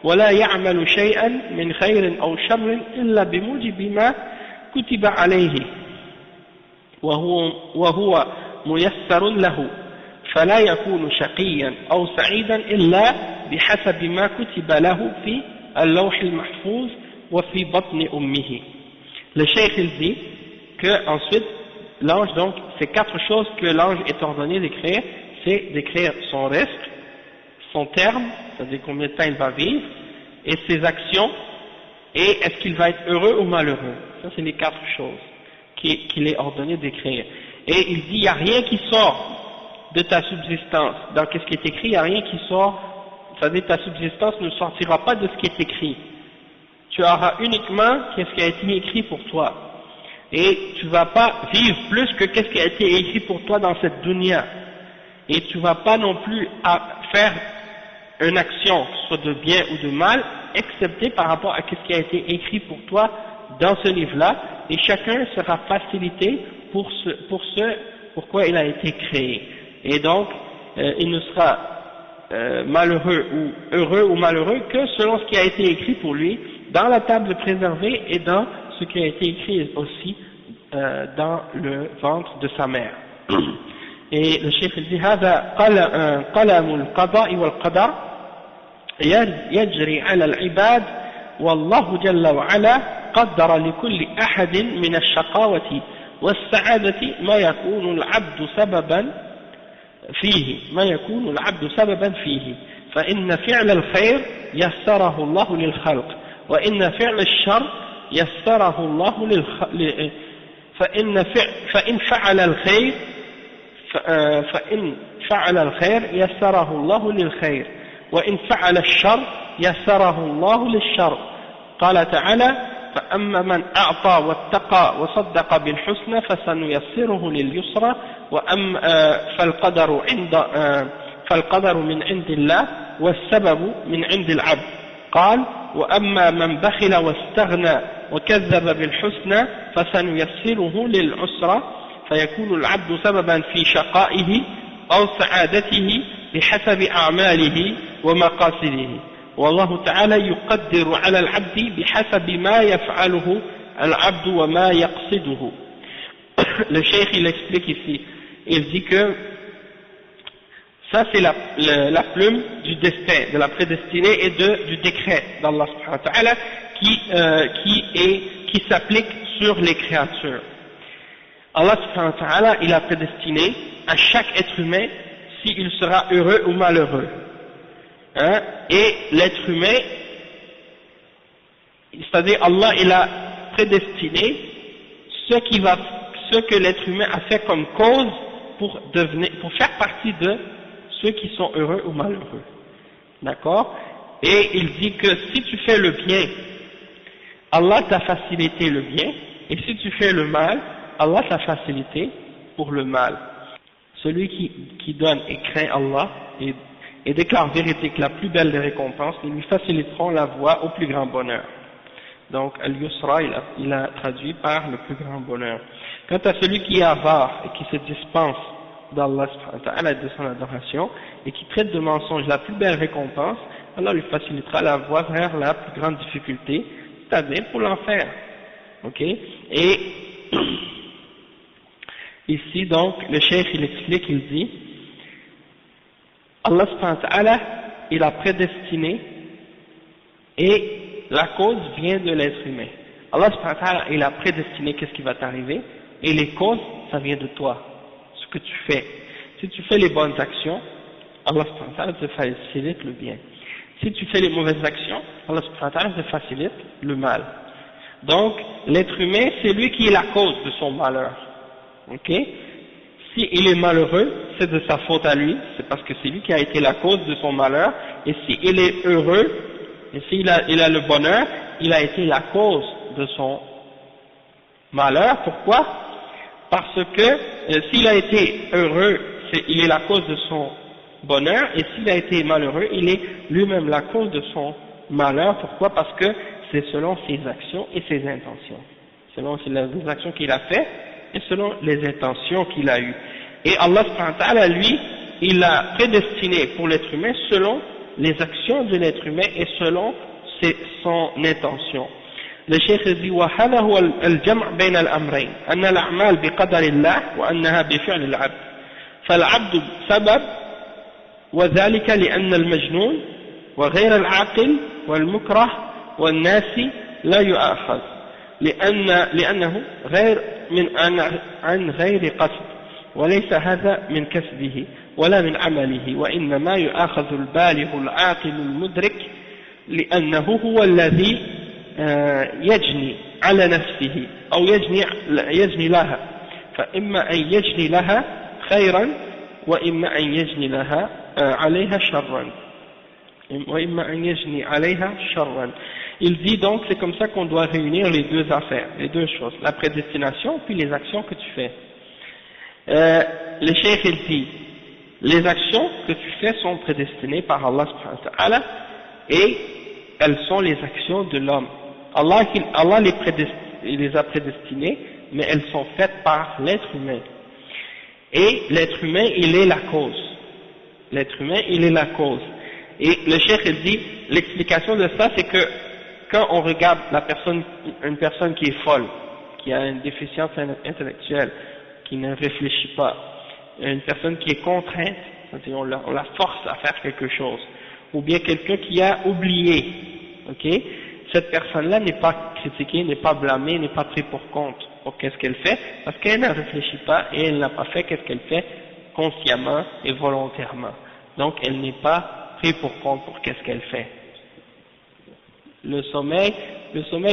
ولا يعمل شيئا من خير أو شر إلا بموجب ما كتب عليه وهو ميسر له فلا يكون شقيا أو سعيدا إلا بحسب ما كتب له في اللوح المحفوظ وفي بطن أمه. Le cheikh il dit que ensuite l'ange, donc ces 4 choses que l'ange est ordonné d'écrire, c'est d'écrire son risque, son terme, c'est-à-dire combien de temps il va vivre, et ses actions, et est-ce qu'il va être heureux ou malheureux. Ça c'est les 4 choses qu'il est ordonné d'écrire. Et il dit, il n'y a rien qui sort de ta subsistance. Dans ce qui est écrit, il n'y a rien qui sort, c'est-à-dire ta subsistance ne sortira pas de ce qui est écrit. Tu auras uniquement ce qui a été écrit pour toi. Et tu ne vas pas vivre plus que ce qui a été écrit pour toi dans cette dunya. Et tu ne vas pas non plus faire une action, soit de bien ou de mal, excepté par rapport à ce qui a été écrit pour toi dans ce livre-là, et chacun sera facilité pour ce pourquoi il a été créé. Et donc, il ne sera malheureux ou heureux ou malheureux que selon ce qui a été écrit pour lui dans la table préservée et dans ce qui a été écrit aussi dans le ventre de sa mère. Et le cheikh dit هذا قلم القضاء والقدر يجري على العباد والله جل وعلا قدر لكل أحد من الشقاوة والسعادة ما يكون العبد سببا فيه فإن فعل الخير يسره الله للخلق وإن فعل الشر يسره الله فإن فعل الخير يسره الله للخير وإن فعل الشر يسره الله للشر قال تعالى فأما من أعطى واتقى وصدق بالحسنى فسنيسره لليسرى فالقدر من عند الله والسبب من عند العبد قال وأما من بخل واستغنى وكذب بالحسنى فسنيسره للعسرى فيكون العبد سببا في شقائه أو سعادته بحسب أعماله ومقاصده والله تعالى يقدر على العبد بحسب ما يفعله العبد وما يقصده. Le cheikh il explique ici, il dit que ça c'est la plume du destin, de la prédestinée et du décret d'Allah subhanahu wa ta'ala qui s'applique sur les créatures. Allah subhanahu wa ta'ala il a prédestiné à chaque être humain s'il sera heureux ou malheureux. Hein? Et l'être humain, c'est-à-dire Allah il a prédestiné ce que l'être humain a fait comme cause pour faire partie de ceux qui sont heureux ou malheureux. D'accord? Et il dit que si tu fais le bien, Allah t'a facilité le bien, et si tu fais le mal, Allah t'a facilité pour le mal. Celui qui donne et craint Allah et déclare vérité que la plus belle des récompenses, ils lui faciliteront la voie au plus grand bonheur. Donc, al-yusra, il a traduit par le plus grand bonheur. Quant à celui qui est avare et qui se dispense d'Allah et de son adoration, et qui traite de mensonge la plus belle récompense, Allah lui facilitera la voie vers la plus grande difficulté, c'est-à-dire pour l'enfer. Ok? Et ici donc, le cheikh il explique, il dit, Allah subhanahu wa ta'ala, il a prédestiné et la cause vient de l'être humain. Allah subhanahu wa ta'ala, il a prédestiné qu'est-ce qui va t'arriver et les causes, ça vient de toi, ce que tu fais. Si tu fais les bonnes actions, Allah subhanahu wa ta'ala te facilite le bien. Si tu fais les mauvaises actions, Allah subhanahu wa ta'ala te facilite le mal. Donc, l'être humain, c'est lui qui est la cause de son malheur. Ok? S'il est malheureux, c'est de sa faute à lui, c'est parce que c'est lui qui a été la cause de son malheur, et s'il est heureux, et s'il a le bonheur, il a été la cause de son malheur. Pourquoi? Parce que s'il a été heureux, il est la cause de son bonheur, et s'il a été malheureux, il est lui-même la cause de son malheur. Pourquoi? Parce que c'est selon ses actions et ses intentions, selon les actions qu'il a faites et selon les intentions qu'il a eues. Et Allah subhanahu wa ta'ala, lui, il a prédestiné pour l'être humain selon les actions de l'être humain et selon son intention. Le cheikh dit وهذا هو الجمع بين الأمرين أن الأعمال بقدر الله وأنها بفعل العبد فالعبد سبب وذلك لأن المجنون وغير العاقل والمكره والناسي لا يؤاخذ لأنه غير عن غير قصد وليس هذا من كسبه ولا من عمله وإنما يؤاخذ البالغ العاقل المدرك لأنه هو الذي يجني على نفسه أو يجني لها فإما أن يجني لها خيرا وإما أن يجني لها عليها شرا وإما أن يجني عليها شرا. Il dit donc c'est comme ça qu'on doit réunir les deux affaires, les deux choses, la prédestination puis les actions que tu fais. Le cheikh il dit les actions que tu fais sont prédestinées par Allah subhanahu wa ta'ala et elles sont les actions de l'homme. Allah les a prédestinées, mais elles sont faites par l'être humain. Et l'être humain, il est la cause. L'être humain, il est la cause. Et le cheikh il dit, l'explication de ça, c'est que quand on regarde une personne qui est folle, qui a une déficience intellectuelle, qui ne réfléchit pas, une personne qui est contrainte, c'est-à-dire on la force à faire quelque chose, ou bien quelqu'un qui a oublié, ok, cette personne-là n'est pas critiquée, n'est pas blâmée, n'est pas prise pour compte pour qu'est-ce qu'elle fait, parce qu'elle ne réfléchit pas et elle n'a pas fait qu'est-ce qu'elle fait consciemment et volontairement. Donc elle n'est pas prise pour compte pour qu'est-ce qu'elle fait. Le sommeil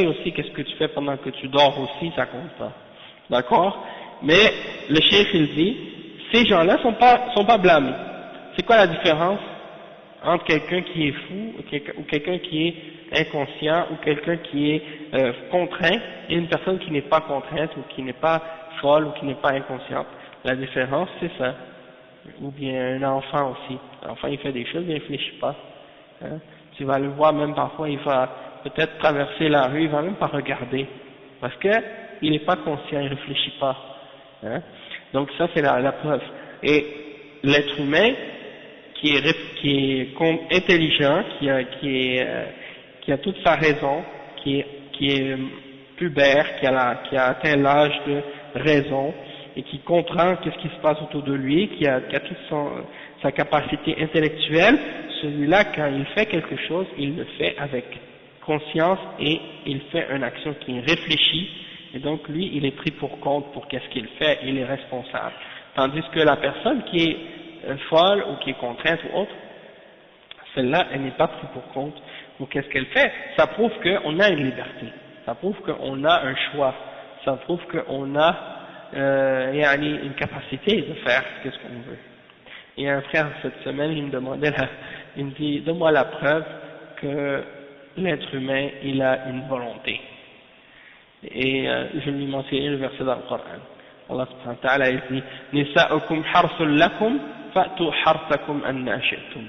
aussi, qu'est-ce que tu fais pendant que tu dors aussi, ça compte pas. D'accord? Mais le cheikh il dit, ces gens-là sont pas blâmés. C'est quoi la différence? entre quelqu'un qui est fou ou quelqu'un qui est inconscient ou quelqu'un qui est contraint et une personne qui n'est pas contrainte ou qui n'est pas folle ou qui n'est pas inconsciente. La différence, c'est ça. Ou bien un enfant aussi. L'enfant, il fait des choses, il ne réfléchit pas. Hein. Tu vas le voir même parfois, il va peut-être traverser la rue, il va même pas regarder. Parce que il n'est pas conscient, il ne réfléchit pas. Hein. Donc ça, c'est la preuve. Et l'être humain, qui est intelligent, qui a toute sa raison, qui est pubère, qui a atteint l'âge de raison, et qui comprend qu'est-ce qui se passe autour de lui, qui a toute sa capacité intellectuelle, celui-là, quand il fait quelque chose, il le fait avec conscience et il fait une action qui est réfléchie, et donc lui, il est pris pour compte pour qu'est-ce qu'il fait, il est responsable. Tandis que la personne qui est folle ou qui est contrainte ou autre, celle-là, elle n'est pas prise pour compte pour qu'est-ce qu'elle fait. Ça prouve qu'on a une liberté, ça prouve qu'on a un choix, ça prouve qu'on a une capacité de faire ce qu'on veut. Et un frère cette semaine, il me demandait, il me dit, donne-moi la preuve que l'être humain, il a une volonté. Et je lui mentionné le verset dans le Coran. Allah subhanahu wa ta'ala, il dit, Nisa'ukum harsul lakum, fa'tu harsakum anna shi'tum.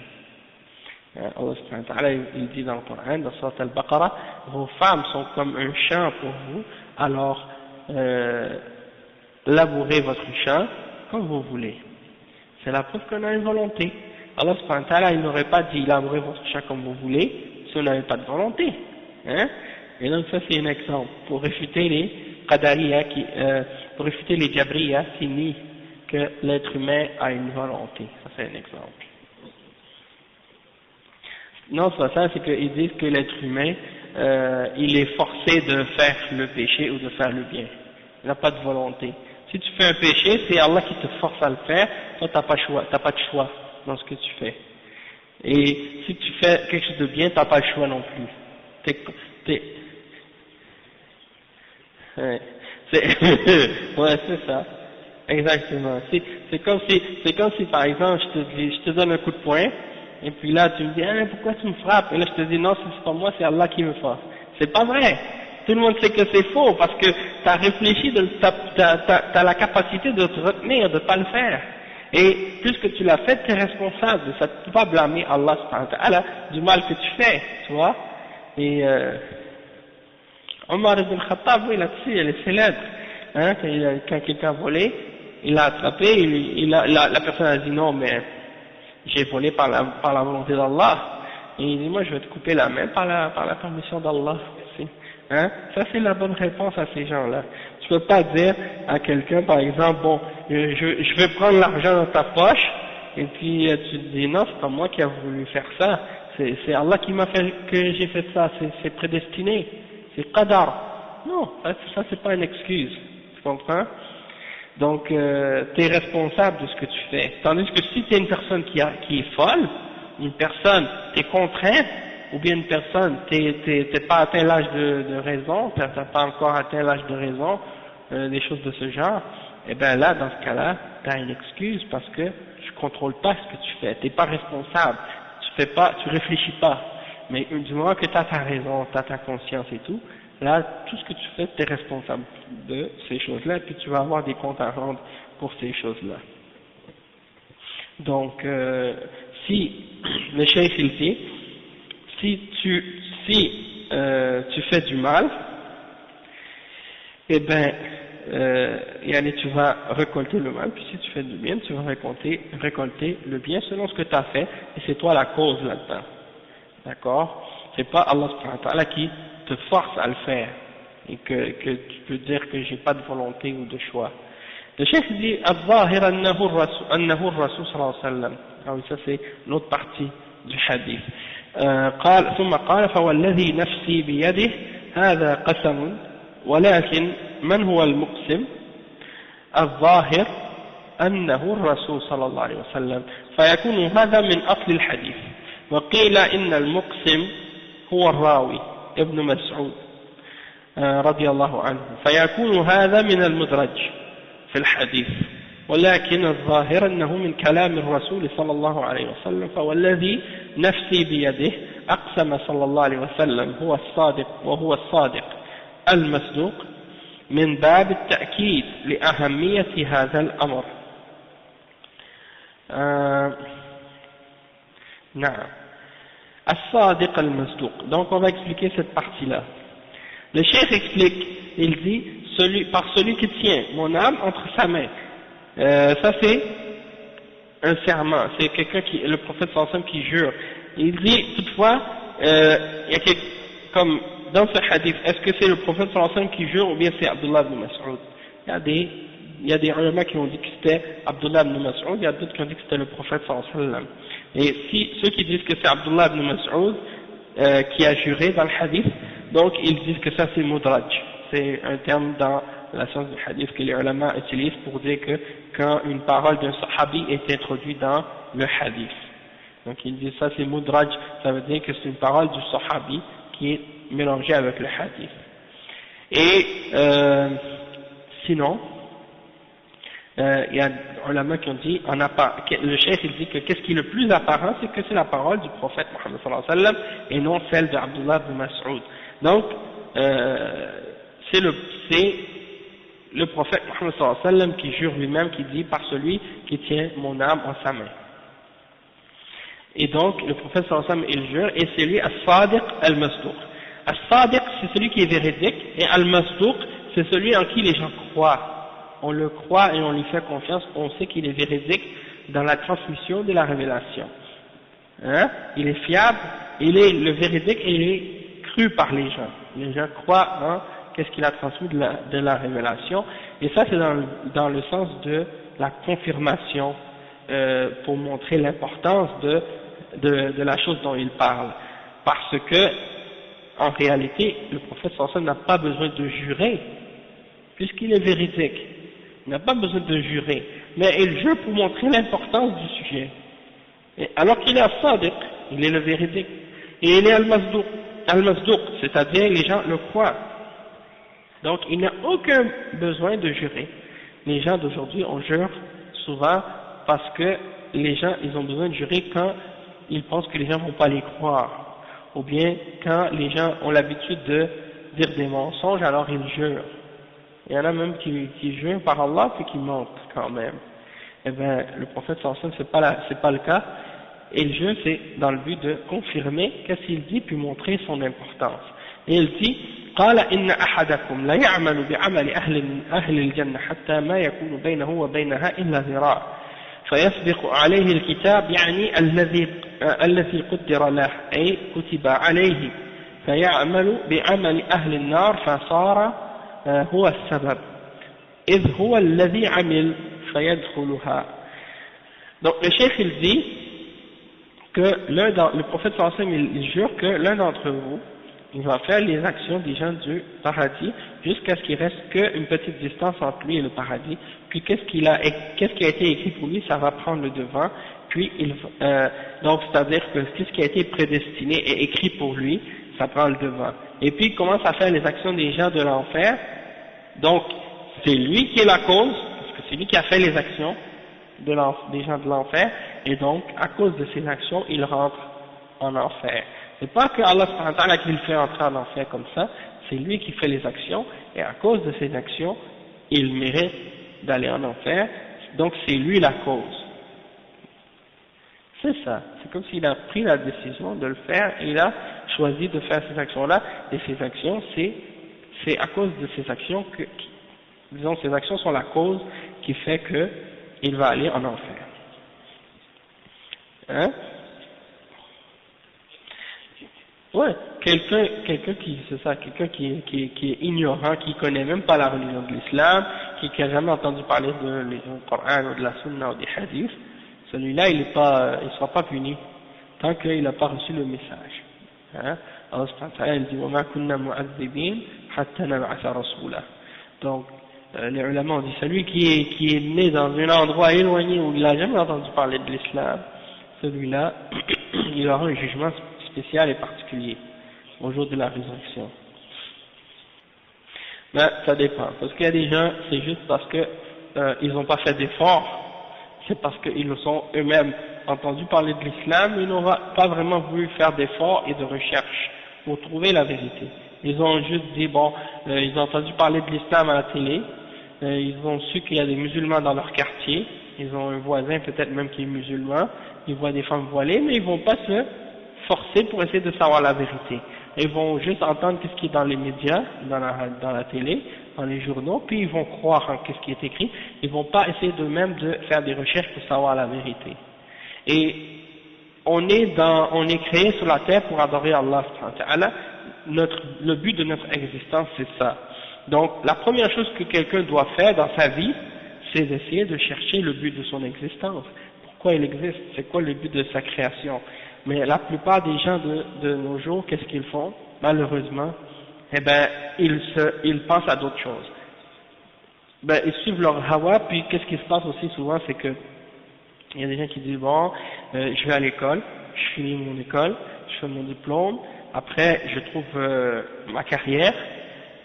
Allah subhanahu wa ta'ala, il dit dans le Coran, dans Surat al-Baqarah, vos femmes sont comme un champ pour vous, alors labourez votre champ comme vous voulez. C'est la preuve qu'on a une volonté. Allah subhanahu wa ta'ala, il n'aurait pas dit labourez votre champ comme vous voulez si on n'avait pas de volonté. Hein? Et donc ça c'est un exemple pour réfuter les Qadariya, pour réfuter les Jabriya qui nient que l'être humain a une volonté. Ça c'est un exemple. Non, c'est pas ça, c'est qu'ils disent que l'être humain, il est forcé de faire le péché ou de faire le bien. Il n'a pas de volonté. Si tu fais un péché, c'est Allah qui te force à le faire, toi t'as pas de choix dans ce que tu fais. Et si tu fais quelque chose de bien, t'as pas le choix non plus. Ouais, c'est ça. Exactement. C'est comme si par exemple je te donne un coup de poing, et puis là tu me dis ah, pourquoi tu me frappes? Et là je te dis non, c'est pas moi, c'est Allah qui me force. C'est pas vrai. Tout le monde sait que c'est faux parce que tu as réfléchi, t'as la capacité de te retenir, de pas le faire. Et puisque tu l'as fait, tu es responsable. Ça ne peut pas blâmer Allah subhanahu wa ta'ala du mal que tu fais, tu vois. Et Omar ibn Khattab, oui, là-dessus, elle est célèbre. Hein, quand quelqu'un a volé, il l'a attrapé, la personne a dit non, mais j'ai volé par la volonté d'Allah. Et il dit moi je vais te couper la main par la permission d'Allah. Hein? Ça c'est la bonne réponse à ces gens-là. Tu peux pas dire à quelqu'un par exemple bon je vais prendre l'argent dans ta poche et puis tu te dis non c'est pas moi qui a voulu faire ça, c'est Allah qui m'a fait que j'ai fait ça, c'est prédestiné, c'est qadar. Non, ça c'est pas une excuse, tu comprends? Donc tu es responsable de ce que tu fais. Tandis que si tu es une personne qui est folle, une personne t'es contrainte, ou bien une personne, t'es pas atteint l'âge de raison, t'as pas encore atteint l'âge de raison, des choses de ce genre, et ben là, dans ce cas-là, t'as une excuse parce que tu contrôles pas ce que tu fais, t'es pas responsable, tu réfléchis pas, mais du moment que t'as ta raison, t'as ta conscience et tout, là, tout ce que tu fais, t'es responsable de ces choses-là, et puis tu vas avoir des comptes à rendre pour ces choses-là. Donc, si le cheikh il dit, si tu fais du mal, eh ben, tu vas récolter le mal, puis si tu fais du bien, tu vas récolter le bien selon ce que tu as fait, et c'est toi la cause là-dedans. D'accord? C'est pas Allah subhanahu wa ta'ala qui te force à le faire, et que tu peux dire que j'ai pas de volonté ou de choix. Le chef dit, al-zahir annahu ar-rasul sallallahu alayhi wa sallam. Ah oui, ça c'est l'autre partie du hadith. ثم قال فوالذي نفسي بيده هذا قسم ولكن من هو المقسم الظاهر أنه الرسول صلى الله عليه وسلم فيكون هذا من أصل الحديث وقيل إن المقسم هو الراوي ابن مسعود رضي الله عنه فيكون هذا من المدرج في الحديث ولكن الظاهر أنه من كلام الرسول صلى الله عليه وسلم فوالذي نفسي بيده أقسم صلى الله عليه وسلم هو الصادق وهو الصادق المصدوق من باب التأكيد لأهمية هذا الأمر. نعم. الصادق المصدوق. Donc on va expliquer cette partie-là. Le cheikh explique, il dit par celui qui tient mon âme entre sa main. Ça c'est un serment, c'est quelqu'un qui, le prophète sallallahu alayhi wa sallam qui jure. Il dit toutefois, il y a comme dans ce hadith, est-ce que c'est le prophète sallallahu alayhi wa sallam qui jure ou bien c'est Abdullah ibn Mas'ud? Il y a des ulama qui ont dit que c'était Abdullah ibn Mas'ud, il y a d'autres qui ont dit que c'était le prophète sallallahu alayhi wa sallam. Et si ceux qui disent que c'est Abdullah ibn Mas'ud qui a juré dans le hadith, donc ils disent que ça c'est mudraj, c'est un terme dans la science du hadith que les ulama utilisent pour dire que quand une parole d'un sahabi est introduite dans le hadith. Donc ils disent ça c'est mudraj, ça veut dire que c'est une parole du sahabi qui est mélangée avec le hadith. Et sinon, il y a des ulama qui ont dit, le cheikh il dit que qu'est-ce qui est le plus apparent, c'est que c'est la parole du prophète Muhammad sallallahu alayhi wa sallam et non celle de Abdullah ibn Mas'ud. Donc, c'est le prophète Muhammad sallallahu alayhi wa sallam qui jure lui-même, qui dit par celui qui tient mon âme en sa main. Et donc, le prophète sallallahu alayhi wa sallam il jure, et c'est lui as-sadiq al-masduq. As-sadiq c'est celui qui est véridique, et al-masduq c'est celui en qui les gens croient. On le croit et on lui fait confiance, on sait qu'il est véridique dans la transmission de la révélation. Hein? Il est fiable, il est le véridique et il est cru par les gens. Les gens croient en qu'est-ce qu'il a transmis de la révélation, et ça c'est dans le sens de la confirmation pour montrer l'importance de la chose dont il parle. Parce que, en réalité, le prophète sallallahu alayhi wa sallam n'a pas besoin de jurer, puisqu'il est véridique. Il n'a pas besoin de jurer, mais il jure pour montrer l'importance du sujet. Et alors qu'il est as-sadiq, il est le véridique, et il est al-masduq, c'est-à-dire les gens le croient. Donc il n'a aucun besoin de jurer. Les gens d'aujourd'hui, on jure souvent parce que les gens, ils ont besoin de jurer quand ils pensent que les gens ne vont pas les croire, ou bien quand les gens ont l'habitude de dire des mensonges, alors ils jurent. Il y en a même qui jurent par Allah puis qui mentent quand même. Eh bien, le prophète sallallahu alayhi wa sallam, c'est pas le cas. Et le jeu, c'est dans le but de confirmer qu'est-ce qu'il dit puis montrer son importance. Et il dit, قال إن أحدكم لا يعمل بعمل أهل الجنة حتى ما يكون بينه وبينها إلا ذراع فيسبق عليه الكتاب يعني الذي قدر له أي كتب عليه فيعمل بعمل أهل النار فصار هو السبب إذ هو الذي عمل فيدخلها. Donc le cheikh il dit que le prophète sallallahu alayhi wa sallam il jure que l'un d'entre vous il va faire les actions des gens du paradis jusqu'à ce qu'il reste qu'une petite distance entre lui et le paradis, puis qu'est-ce qui a été écrit pour lui, ça va prendre le devant, puis donc c'est-à-dire que ce qui a été prédestiné et écrit pour lui, ça prend le devant. Et puis il commence à faire les actions des gens de l'enfer, donc c'est lui qui est la cause, parce que c'est lui qui a fait les actions des gens de l'enfer, et donc à cause de ces actions, il rentre en enfer. C'est pas que Allah subhanahu wa ta'ala qui le fait entrer en enfer comme ça, c'est lui qui fait les actions, et à cause de ces actions, il mérite d'aller en enfer, donc c'est lui la cause. C'est ça, c'est comme s'il a pris la décision de le faire, et il a choisi de faire ces actions-là, et ces actions, c'est à cause de ces actions que, disons, ces actions sont la cause qui fait que il va aller en enfer. Hein? Ouais, quelqu'un qui est ignorant, qui connaît même pas la religion de l'islam, qui a jamais entendu parler du Coran ou de la Sunna ou des hadiths, celui-là il sera pas puni tant qu'il n'a pas reçu le message. Hein? Allah subhanahu wa ta'ala dit وَمَا كُنَّا مُعَذِّبِينَ حَتَّى نَبْعَثَ رَسُولًا. Donc les ulama ont dit celui qui est né dans un endroit éloigné où il n'a jamais entendu parler de l'islam, celui-là il aura un jugement spécial et particulier au jour de la résurrection. Mais ça dépend, parce qu'il y a des gens, c'est juste parce que ils n'ont pas fait d'efforts, c'est parce qu'ils le sont eux-mêmes entendu parler de l'islam, ils n'ont pas vraiment voulu faire d'efforts et de recherche pour trouver la vérité. Ils ont juste dit, bon, ils ont entendu parler de l'islam à la télé, ils ont su qu'il y a des musulmans dans leur quartier, ils ont un voisin peut-être même qui est musulman, ils voient des femmes voilées, mais ils vont pas se forcer pour essayer de savoir la vérité. Ils vont juste entendre ce qui est dans les médias, dans la télé, dans les journaux, puis ils vont croire en ce qui est écrit, ils vont pas essayer d'eux-mêmes de faire des recherches pour savoir la vérité. Et on est créé sur la terre pour adorer Allah subhanahu wa ta'ala. Le but de notre existence, c'est ça. Donc, la première chose que quelqu'un doit faire dans sa vie, c'est d'essayer de chercher le but de son existence. Pourquoi il existe? C'est quoi le but de sa création? Mais la plupart des gens de nos jours, qu'est-ce qu'ils font? Malheureusement, eh ben, ils pensent à d'autres choses. Ben, ils suivent leur hawa, puis qu'est-ce qui se passe aussi souvent, c'est que il y a des gens qui disent, bon, je vais à l'école, je finis mon école, je fais mon diplôme, après je trouve ma carrière,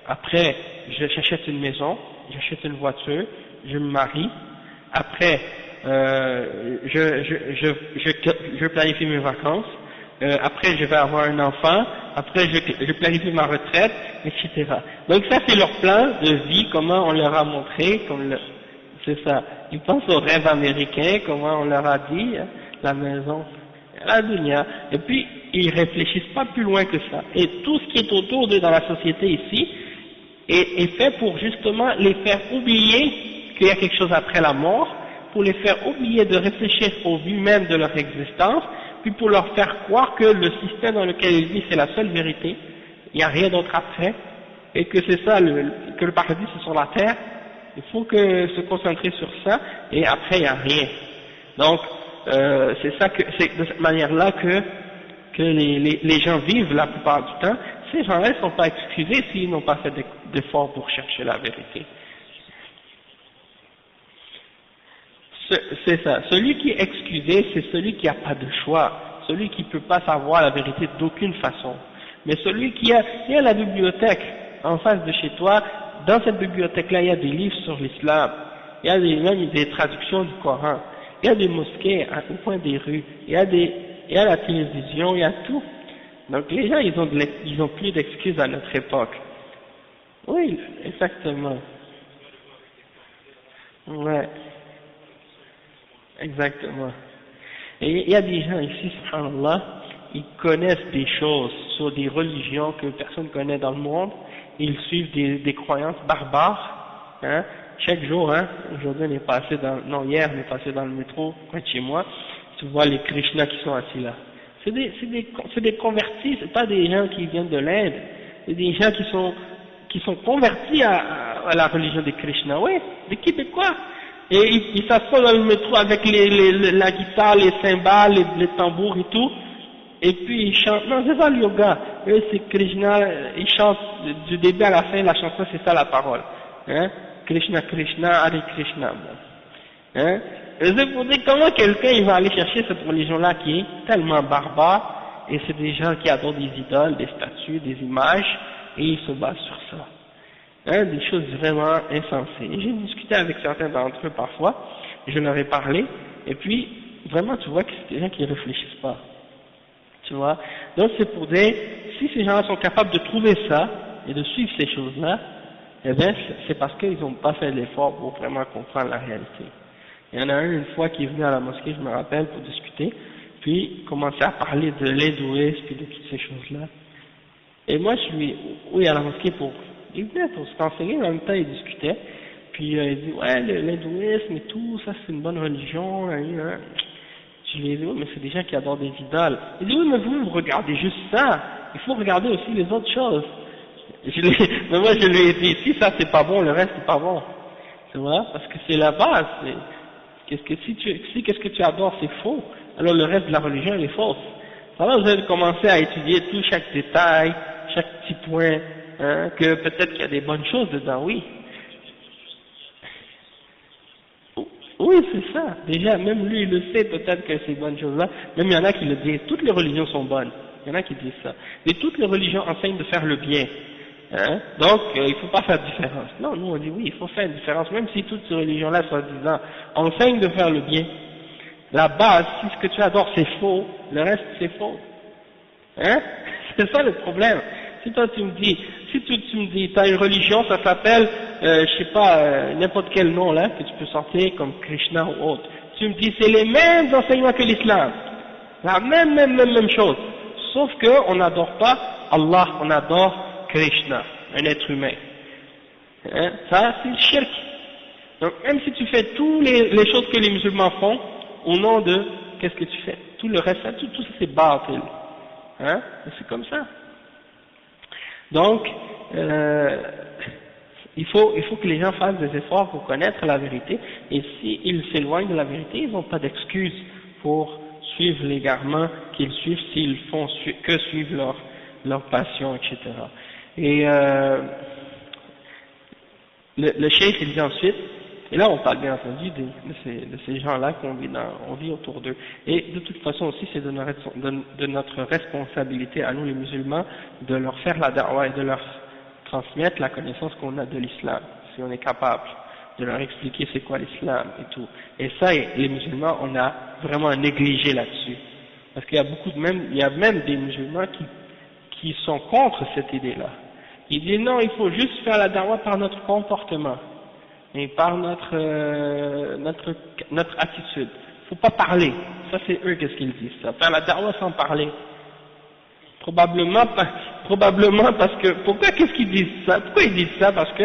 après j'achète une maison, j'achète une voiture, je me marie, après je planifie mes vacances, après je vais avoir un enfant, après je planifie ma retraite, etc. Donc ça c'est leur plan de vie, comment on leur a montré, c'est ça. Ils pensent au rêve américain, comment on leur a dit, hein, la maison, la dunya, et puis ils réfléchissent pas plus loin que ça. Et tout ce qui est autour d'eux dans la société ici est fait pour justement les faire oublier qu'il y a quelque chose après la mort, pour les faire oublier de réfléchir au but même de leur existence, puis pour leur faire croire que le système dans lequel ils vivent c'est la seule vérité, il n'y a rien d'autre après, et que c'est ça, que le paradis c'est sur la terre. Il faut se concentrer sur ça, et après il n'y a rien. Donc, c'est de cette manière-là que les gens vivent la plupart du temps. Ces gens-là ne sont pas excusés s'ils n'ont pas fait d'efforts pour chercher la vérité. C'est ça. Celui qui est excusé, c'est celui qui n'a pas de choix, celui qui ne peut pas savoir la vérité d'aucune façon. Mais celui qui a la bibliothèque en face de chez toi, dans cette bibliothèque-là, il y a des livres sur l'islam, il y a même des traductions du Coran, il y a des mosquées au coin des rues, il y a la télévision, il y a tout. Donc les gens, ils ont plus d'excuses à notre époque. Oui, exactement. Ouais, exactement. Et il y a des gens ici, subhanallah, ils connaissent des choses sur des religions que personne ne connaît dans le monde. Ils suivent des croyances barbares, hein. Chaque jour, hein, aujourd'hui on est passé hier on est passé dans le métro, près de chez moi, tu vois les Krishna qui sont assis là. C'est des convertis, c'est pas des gens qui viennent de l'Inde, c'est des gens qui sont convertis à la religion des Krishna, oui, des Québécois. Et ils s'assoient dans le métro avec la guitare, les cymbales, les tambours et tout. Et puis ils chantent, non c'est ça le yoga, eux c'est Krishna, ils chantent du début à la fin, la chanson c'est ça la parole, hein, Krishna Krishna, Hare Krishna, hein, et c'est pour dire comment quelqu'un il va aller chercher cette religion-là qui est tellement barbare, et c'est des gens qui adorent des idoles, des statues, des images, et ils se basent sur ça, hein, des choses vraiment insensées. Et j'ai discuté avec certains d'entre eux parfois, je leur ai parlé, et puis vraiment tu vois que c'est des gens qui ne réfléchissent pas. Tu vois, donc c'est pour dire, si ces gens-là sont capables de trouver ça et de suivre ces choses-là, eh bien c'est parce qu'ils n'ont pas fait l'effort pour vraiment comprendre la réalité. Il y en a un une fois qui est venu à la mosquée, je me rappelle, pour discuter, puis commencer à parler de l'hindouisme et de toutes ces choses-là. Et moi à la mosquée il venait pour s'enseigner, mais en même temps il discutait, puis il dit, ouais, l'hindouisme et tout, ça c'est une bonne religion, hein. Je lui ai dit, oui, mais c'est des gens qui adorent des idoles. Il dit, oui, mais vous regardez juste ça. Il faut regarder aussi les autres choses. Mais moi, je lui ai dit, si ça c'est pas bon, le reste c'est pas bon. Tu vois, parce que c'est la base. Si qu'est-ce que tu adores c'est faux, alors le reste de la religion elle est fausse. Alors vous allez commencer à étudier tout, chaque détail, chaque petit point, hein, que peut-être qu'il y a des bonnes choses dedans, oui. Oui, c'est ça. Déjà, même lui, il le sait peut-être que ces bonnes choses-là. Même il y en a qui le disent. Toutes les religions sont bonnes. Il y en a qui disent ça. Mais toutes les religions enseignent de faire le bien. Hein? Donc, il ne faut pas faire de différence. Non, nous on dit oui, il faut faire une différence, même si toutes ces religions-là, soi-disant, enseignent de faire le bien. La base, si ce que tu adores c'est faux, le reste c'est faux. Hein? C'est ça le problème. Si toi tu me dis, si tu me dis, tu as une religion, ça s'appelle, je sais pas, n'importe quel nom là, que tu peux sortir comme Krishna ou autre. Tu me dis, c'est les mêmes enseignements que l'islam. La même chose. Sauf que on n'adore pas Allah, on adore Krishna, un être humain. Hein? Ça, c'est le shirk. Donc, même si tu fais toutes les choses que les musulmans font, au nom de, qu'est-ce que tu fais? Tout le reste, tout ça, c'est bâtil. Hein? C'est comme ça. Donc, il faut que les gens fassent des efforts pour connaître la vérité, et s'ils s'éloignent de la vérité, ils n'ont pas d'excuse pour suivre l'égarement qu'ils suivent s'ils font que suivre leur passion, etc. Et le cheikh il dit ensuite, et là on parle bien entendu de ces gens-là on vit autour d'eux, et de toute façon aussi c'est de notre responsabilité à nous les musulmans de leur faire la da'wah et de leur transmettre la connaissance qu'on a de l'islam, si on est capable de leur expliquer c'est quoi l'islam et tout. Et ça, les musulmans, on a vraiment négligé là-dessus. Parce qu'il y a même des musulmans qui sont contre cette idée-là. Ils disent non, il faut juste faire la da'wah par notre comportement et par notre attitude. Il ne faut pas parler. Ça c'est eux qu'est-ce qu'ils disent ça. Faire la da'wah sans parler. Probablement parce que, pourquoi qu'est-ce qu'ils disent ça? Pourquoi ils disent ça? Parce que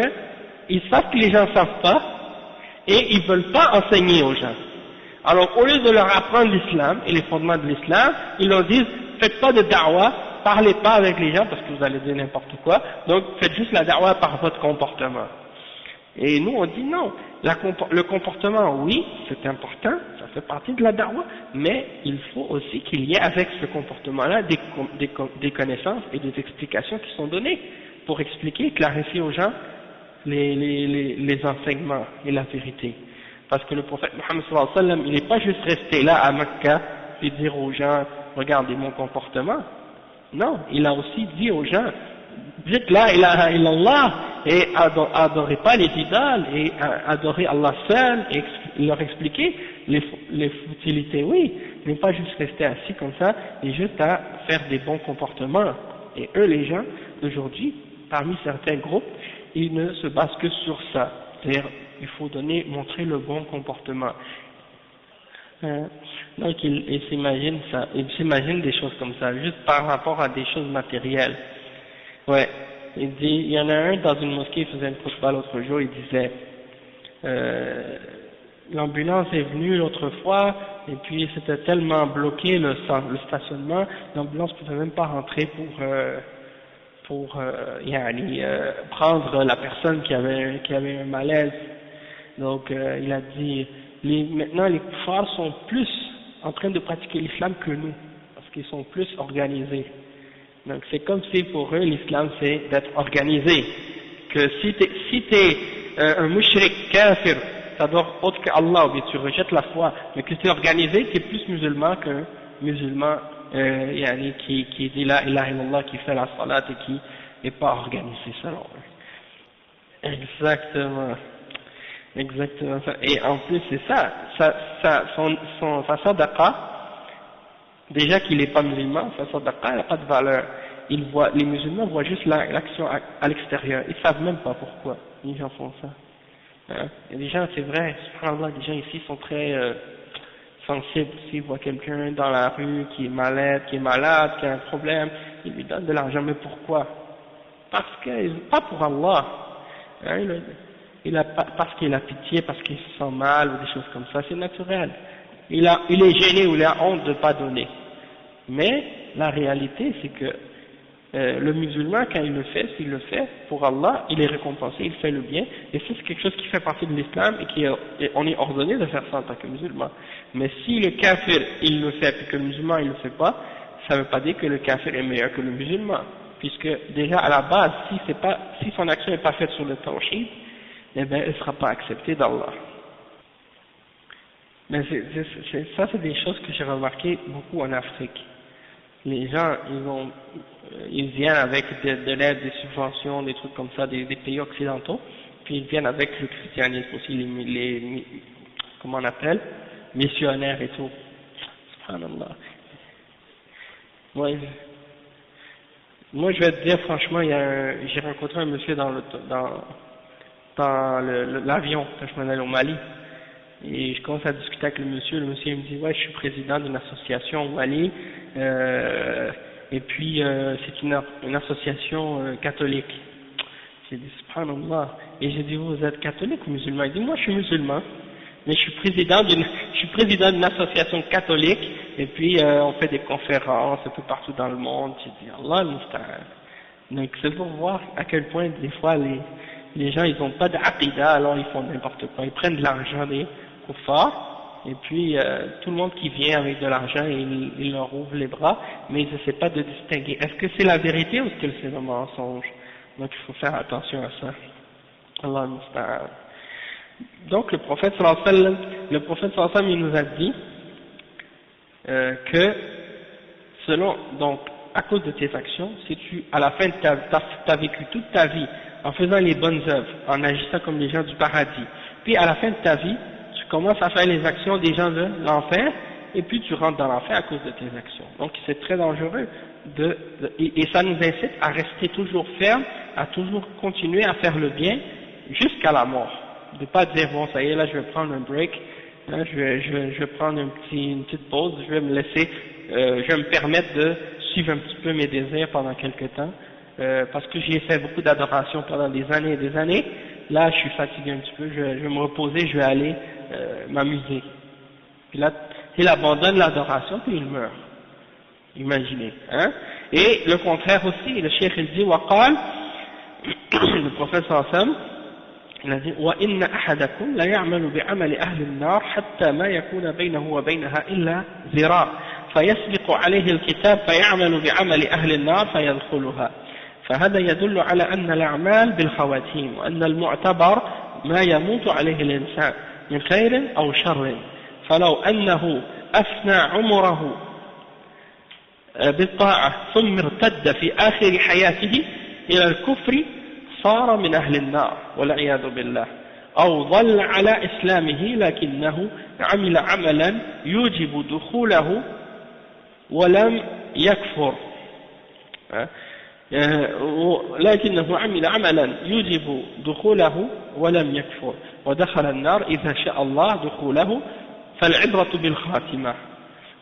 ils savent que les gens ne savent pas et ils ne veulent pas enseigner aux gens. Alors au lieu de leur apprendre l'islam et les fondements de l'islam, ils leur disent faites pas de da'wah, parlez pas avec les gens parce que vous allez dire n'importe quoi, donc faites juste la da'wah par votre comportement. Et nous on dit non, le comportement oui c'est important, ça fait partie de la da'wah, mais il faut aussi qu'il y ait avec ce comportement-là des connaissances et des explications qui sont données pour expliquer, clarifier aux gens les enseignements et la vérité. Parce que le prophète Mohammed sallallahu alayhi wa sallam, il n'est pas juste resté là à Mecca et dire aux gens regardez mon comportement. Non, il a aussi dit aux gens dites la ilaha illallah et adorez pas les idoles et adorez Allah seul et leur expliquer les futilités. Oui, il n'est pas juste rester assis comme ça et juste à faire des bons comportements. Et eux les gens d'aujourd'hui, parmi certains groupes, ils ne se basent que sur ça. C'est-à-dire, il faut montrer le bon comportement. Donc, ils s'imaginent des choses comme ça, juste par rapport à des choses matérielles. Ouais. Il y en a un dans une mosquée, il faisait une khutbah l'autre jour, il disait, l'ambulance est venue l'autre fois, et puis c'était tellement bloqué le stationnement, l'ambulance ne pouvait même pas rentrer pour prendre la personne qui avait un malaise. Donc il a dit maintenant les kuffars sont plus en train de pratiquer l'islam que nous, parce qu'ils sont plus organisés. Donc c'est comme si pour eux l'islam c'est d'être organisé, que si t'es un mushrik kafir, t'adores autre que Allah, ou bien tu rejettes la foi, mais que tu es organisé, tu es plus musulman qu'un musulman qui dit la ilaha illallah, qui fait la salat et qui n'est pas organisé selon eux. Exactement ça. Et en plus c'est sa sadaqa, déjà qu'il n'est pas musulman, sa sadaqa elle n'a pas de valeur. Les musulmans voient juste l'action à l'extérieur, ils ne savent même pas pourquoi les gens font ça. Hein? Et les gens, c'est vrai, subhanallah, les gens ici sont très sensibles. S'ils voient quelqu'un dans la rue qui est malade, qui a un problème, ils lui donnent de l'argent. Mais pourquoi? Pas pour Allah. Hein? Parce qu'il a pitié, parce qu'il se sent mal ou des choses comme ça, c'est naturel. Il est gêné ou il a honte de ne pas donner. Mais la réalité, c'est que le musulman, quand il le fait, s'il le fait pour Allah, il est récompensé, il fait le bien, et ça c'est quelque chose qui fait partie de l'islam et on est ordonné de faire ça en tant que musulman. Mais si le kafir il le fait et que le musulman il le fait pas, ça ne veut pas dire que le kafir est meilleur que le musulman, puisque déjà à la base, si son action n'est pas faite sur le tawhid, eh bien elle ne sera pas acceptée d'Allah. Mais ça c'est des choses que j'ai remarquées beaucoup en Afrique. les gens, ils viennent avec de l'aide, des subventions, des trucs comme ça, des pays occidentaux, puis ils viennent avec le christianisme aussi, comment on appelle, missionnaires et tout. Subhanallah. Moi, je vais te dire franchement, j'ai rencontré un monsieur dans l'avion quand je m'en allais au Mali. Et je commence à discuter avec le monsieur il me dit ouais, je suis président d'une association au Mali, et puis c'est une association catholique. J'ai dit subhanallah, et j'ai dit vous êtes catholique ou musulman? Il dit moi je suis musulman, mais je suis président d'une association catholique, et puis on fait des conférences un peu partout dans le monde. J'ai dit Allah al-Musta'an. Donc c'est pour voir à quel point des fois les gens ils n'ont pas d'aqidah, alors ils font n'importe quoi, ils prennent de l'argent des kuffars, et puis tout le monde qui vient avec de l'argent, il leur ouvre les bras, mais ils n'essaient pas de distinguer est-ce que c'est la vérité ou est-ce que c'est un mensonge. Donc il faut faire attention à ça. Allah al-Musta'an. Donc le prophète sallallahu alayhi wa sallam il nous a dit que selon, donc à cause de tes actions, si tu à la fin t'as vécu toute ta vie en faisant les bonnes œuvres, en agissant comme les gens du paradis, puis à la fin de ta vie tu commences à faire les actions des gens de l'enfer, et puis tu rentres dans l'enfer à cause de tes actions. Donc c'est très dangereux et ça nous incite à rester toujours ferme, à toujours continuer à faire le bien jusqu'à la mort. De pas dire bon ça y est là je vais prendre un break, là, je vais prendre une petite pause, je vais me laisser, je vais me permettre de suivre un petit peu mes désirs pendant quelque temps, parce que j'ai fait beaucoup d'adoration pendant des années et des années. Là je suis fatigué un petit peu, je vais me reposer, je vais aller m'amuser. Puis là il abandonne l'adoration puis il meurt. Imaginez, hein. Et le contraire aussi, le cheikh il dit waqal, le prophète sallallahu alayhi wa sallam il a dit وَإِنَّ أَحَدَكُمْ لَيَعْمَلُ بِعَمَلِ أَهْلِ النَّارِ حَتَّى مَا يَكُونَ بَيْنَهُ وَبَيْنَهَا إِلَّا ذِرَاعٌ فيسبق عليه الكتاب فيعمل بعمل أهل النار فيدخلها فهذا يدل على أن الأعمال بالخواتيم وأن المعتبر ما يموت عليه الإنسان من خير أو شر فلو أنه أفنى عمره بالطاعة ثم ارتد في آخر حياته إلى الكفر صار من أهل النار والعياذ بالله أو ظل على إسلامه لكنه عمل عملا يوجب دخوله ولم يكفر لكنه عمل عملا يوجب دخوله ولم يكفر ودخل النار إذا شاء الله دخوله فالعبرة بالخاتمة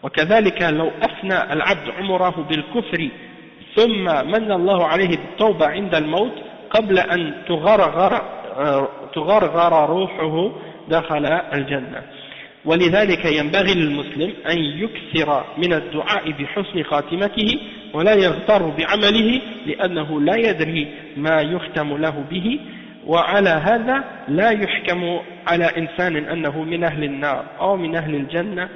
وكذلك لو أفنى العبد عمره بالكفر ثم من الله عليه بالتوبة عند الموت قبل أن تغرغر روحه دخل الجنة ولذلك ينبغي للمسلم أن يكثر من الدعاء بحسن خاتمته ولا يغتر بعمله لأنه لا يدري ما يختم له به وعلى هذا لا يحكم على إنسان أنه من أهل النار أو من أهل الجنة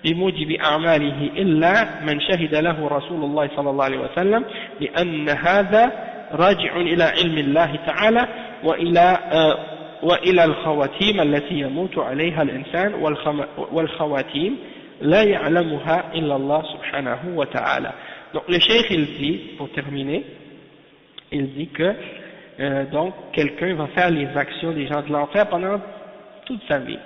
بموجب أعماله إلا من شهد له رسول الله صلى الله عليه وسلم لأن هذا راجع إلى علم الله تعالى وإلى الخواتيم التي يموت عليها الإنسان والخواتيم لا يعلمها إلا الله سبحانه وتعالى. Donc le cheikh il dit, pour terminer, il dit que donc quelqu'un va faire les actions des gens de l'enfer pendant toute sa vie,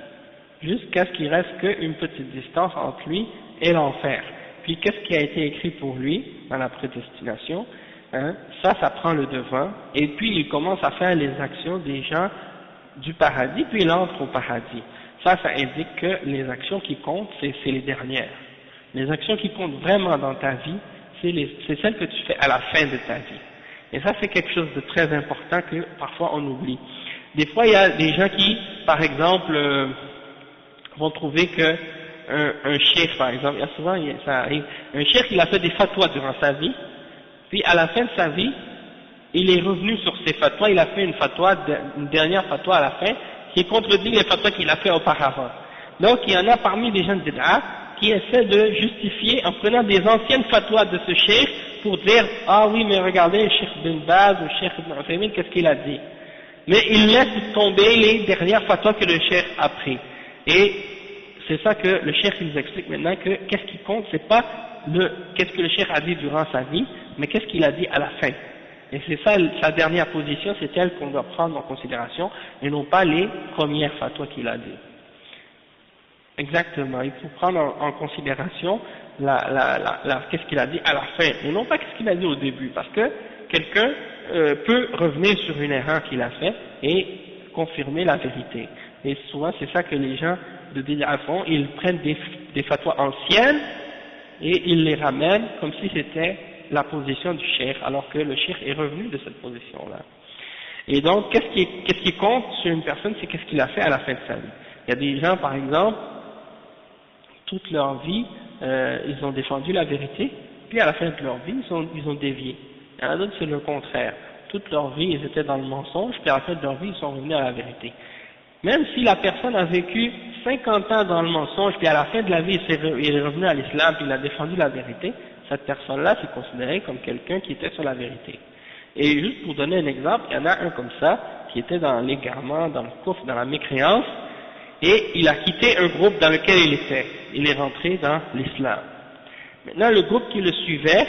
jusqu'à ce qu'il reste qu'une petite distance entre lui et l'enfer. Puis qu'est-ce qui a été écrit pour lui dans la prédestination, hein, ça prend le devant, et puis il commence à faire les actions des gens du paradis, puis il entre au paradis. Ça indique que les actions qui comptent, c'est les dernières. Les actions qui comptent vraiment dans ta vie, c'est celles que tu fais à la fin de ta vie. Et ça, c'est quelque chose de très important que parfois on oublie. Des fois, il y a des gens qui, par exemple, vont trouver que un cheikh, par exemple, il y a souvent, ça arrive, un cheikh, il a fait des fatwas durant sa vie, puis à la fin de sa vie, il est revenu sur ses fatwas, il a fait une dernière fatwa à la fin, qui contredit les fatwas qu'il a fait auparavant. Donc, il y en a parmi les gens de bid'a qui essaient de justifier en prenant des anciennes fatwas de ce cheikh pour dire, ah oui, mais regardez, le cheikh bin Baz ou le cheikh ibn Uthaymin, qu'est-ce qu'il a dit? Mais il laisse tomber les dernières fatwas que le cheikh a pris. Et c'est ça que le cheikh nous explique maintenant, que qu'est-ce qui compte, c'est pas qu'est-ce que le cheikh a dit durant sa vie, mais qu'est-ce qu'il a dit à la fin. Et c'est ça, sa dernière position, c'est elle qu'on doit prendre en considération, et non pas les premières fatwas qu'il a dit. Exactement, il faut prendre en considération qu'est-ce qu'il a dit à la fin, et non pas qu'est-ce qu'il a dit au début, parce que quelqu'un peut revenir sur une erreur qu'il a faite et confirmer la vérité. Et souvent, c'est ça que les gens de bid'a font, ils prennent des fatwas anciennes et ils les ramènent comme si c'était la position du cheikh, alors que le cheikh est revenu de cette position-là. Et donc, qu'est-ce qui compte sur une personne, c'est qu'est-ce qu'il a fait à la fin de sa vie. Il y a des gens, par exemple, toute leur vie, ils ont défendu la vérité, puis à la fin de leur vie, ils ont dévié. Il y en a d'autres, c'est le contraire. Toute leur vie, ils étaient dans le mensonge, puis à la fin de leur vie, ils sont revenus à la vérité. Même si la personne a vécu 50 ans dans le mensonge, puis à la fin de la vie, il est revenu à l'islam, puis il a défendu la vérité, cette personne-là, c'est considéré comme quelqu'un qui était sur la vérité. Et juste pour donner un exemple, il y en a un comme ça, qui était dans l'égarement, dans le kufr, dans la mécréance, et il a quitté un groupe dans lequel il était. Il est rentré dans l'islam. Maintenant, le groupe qui le suivait,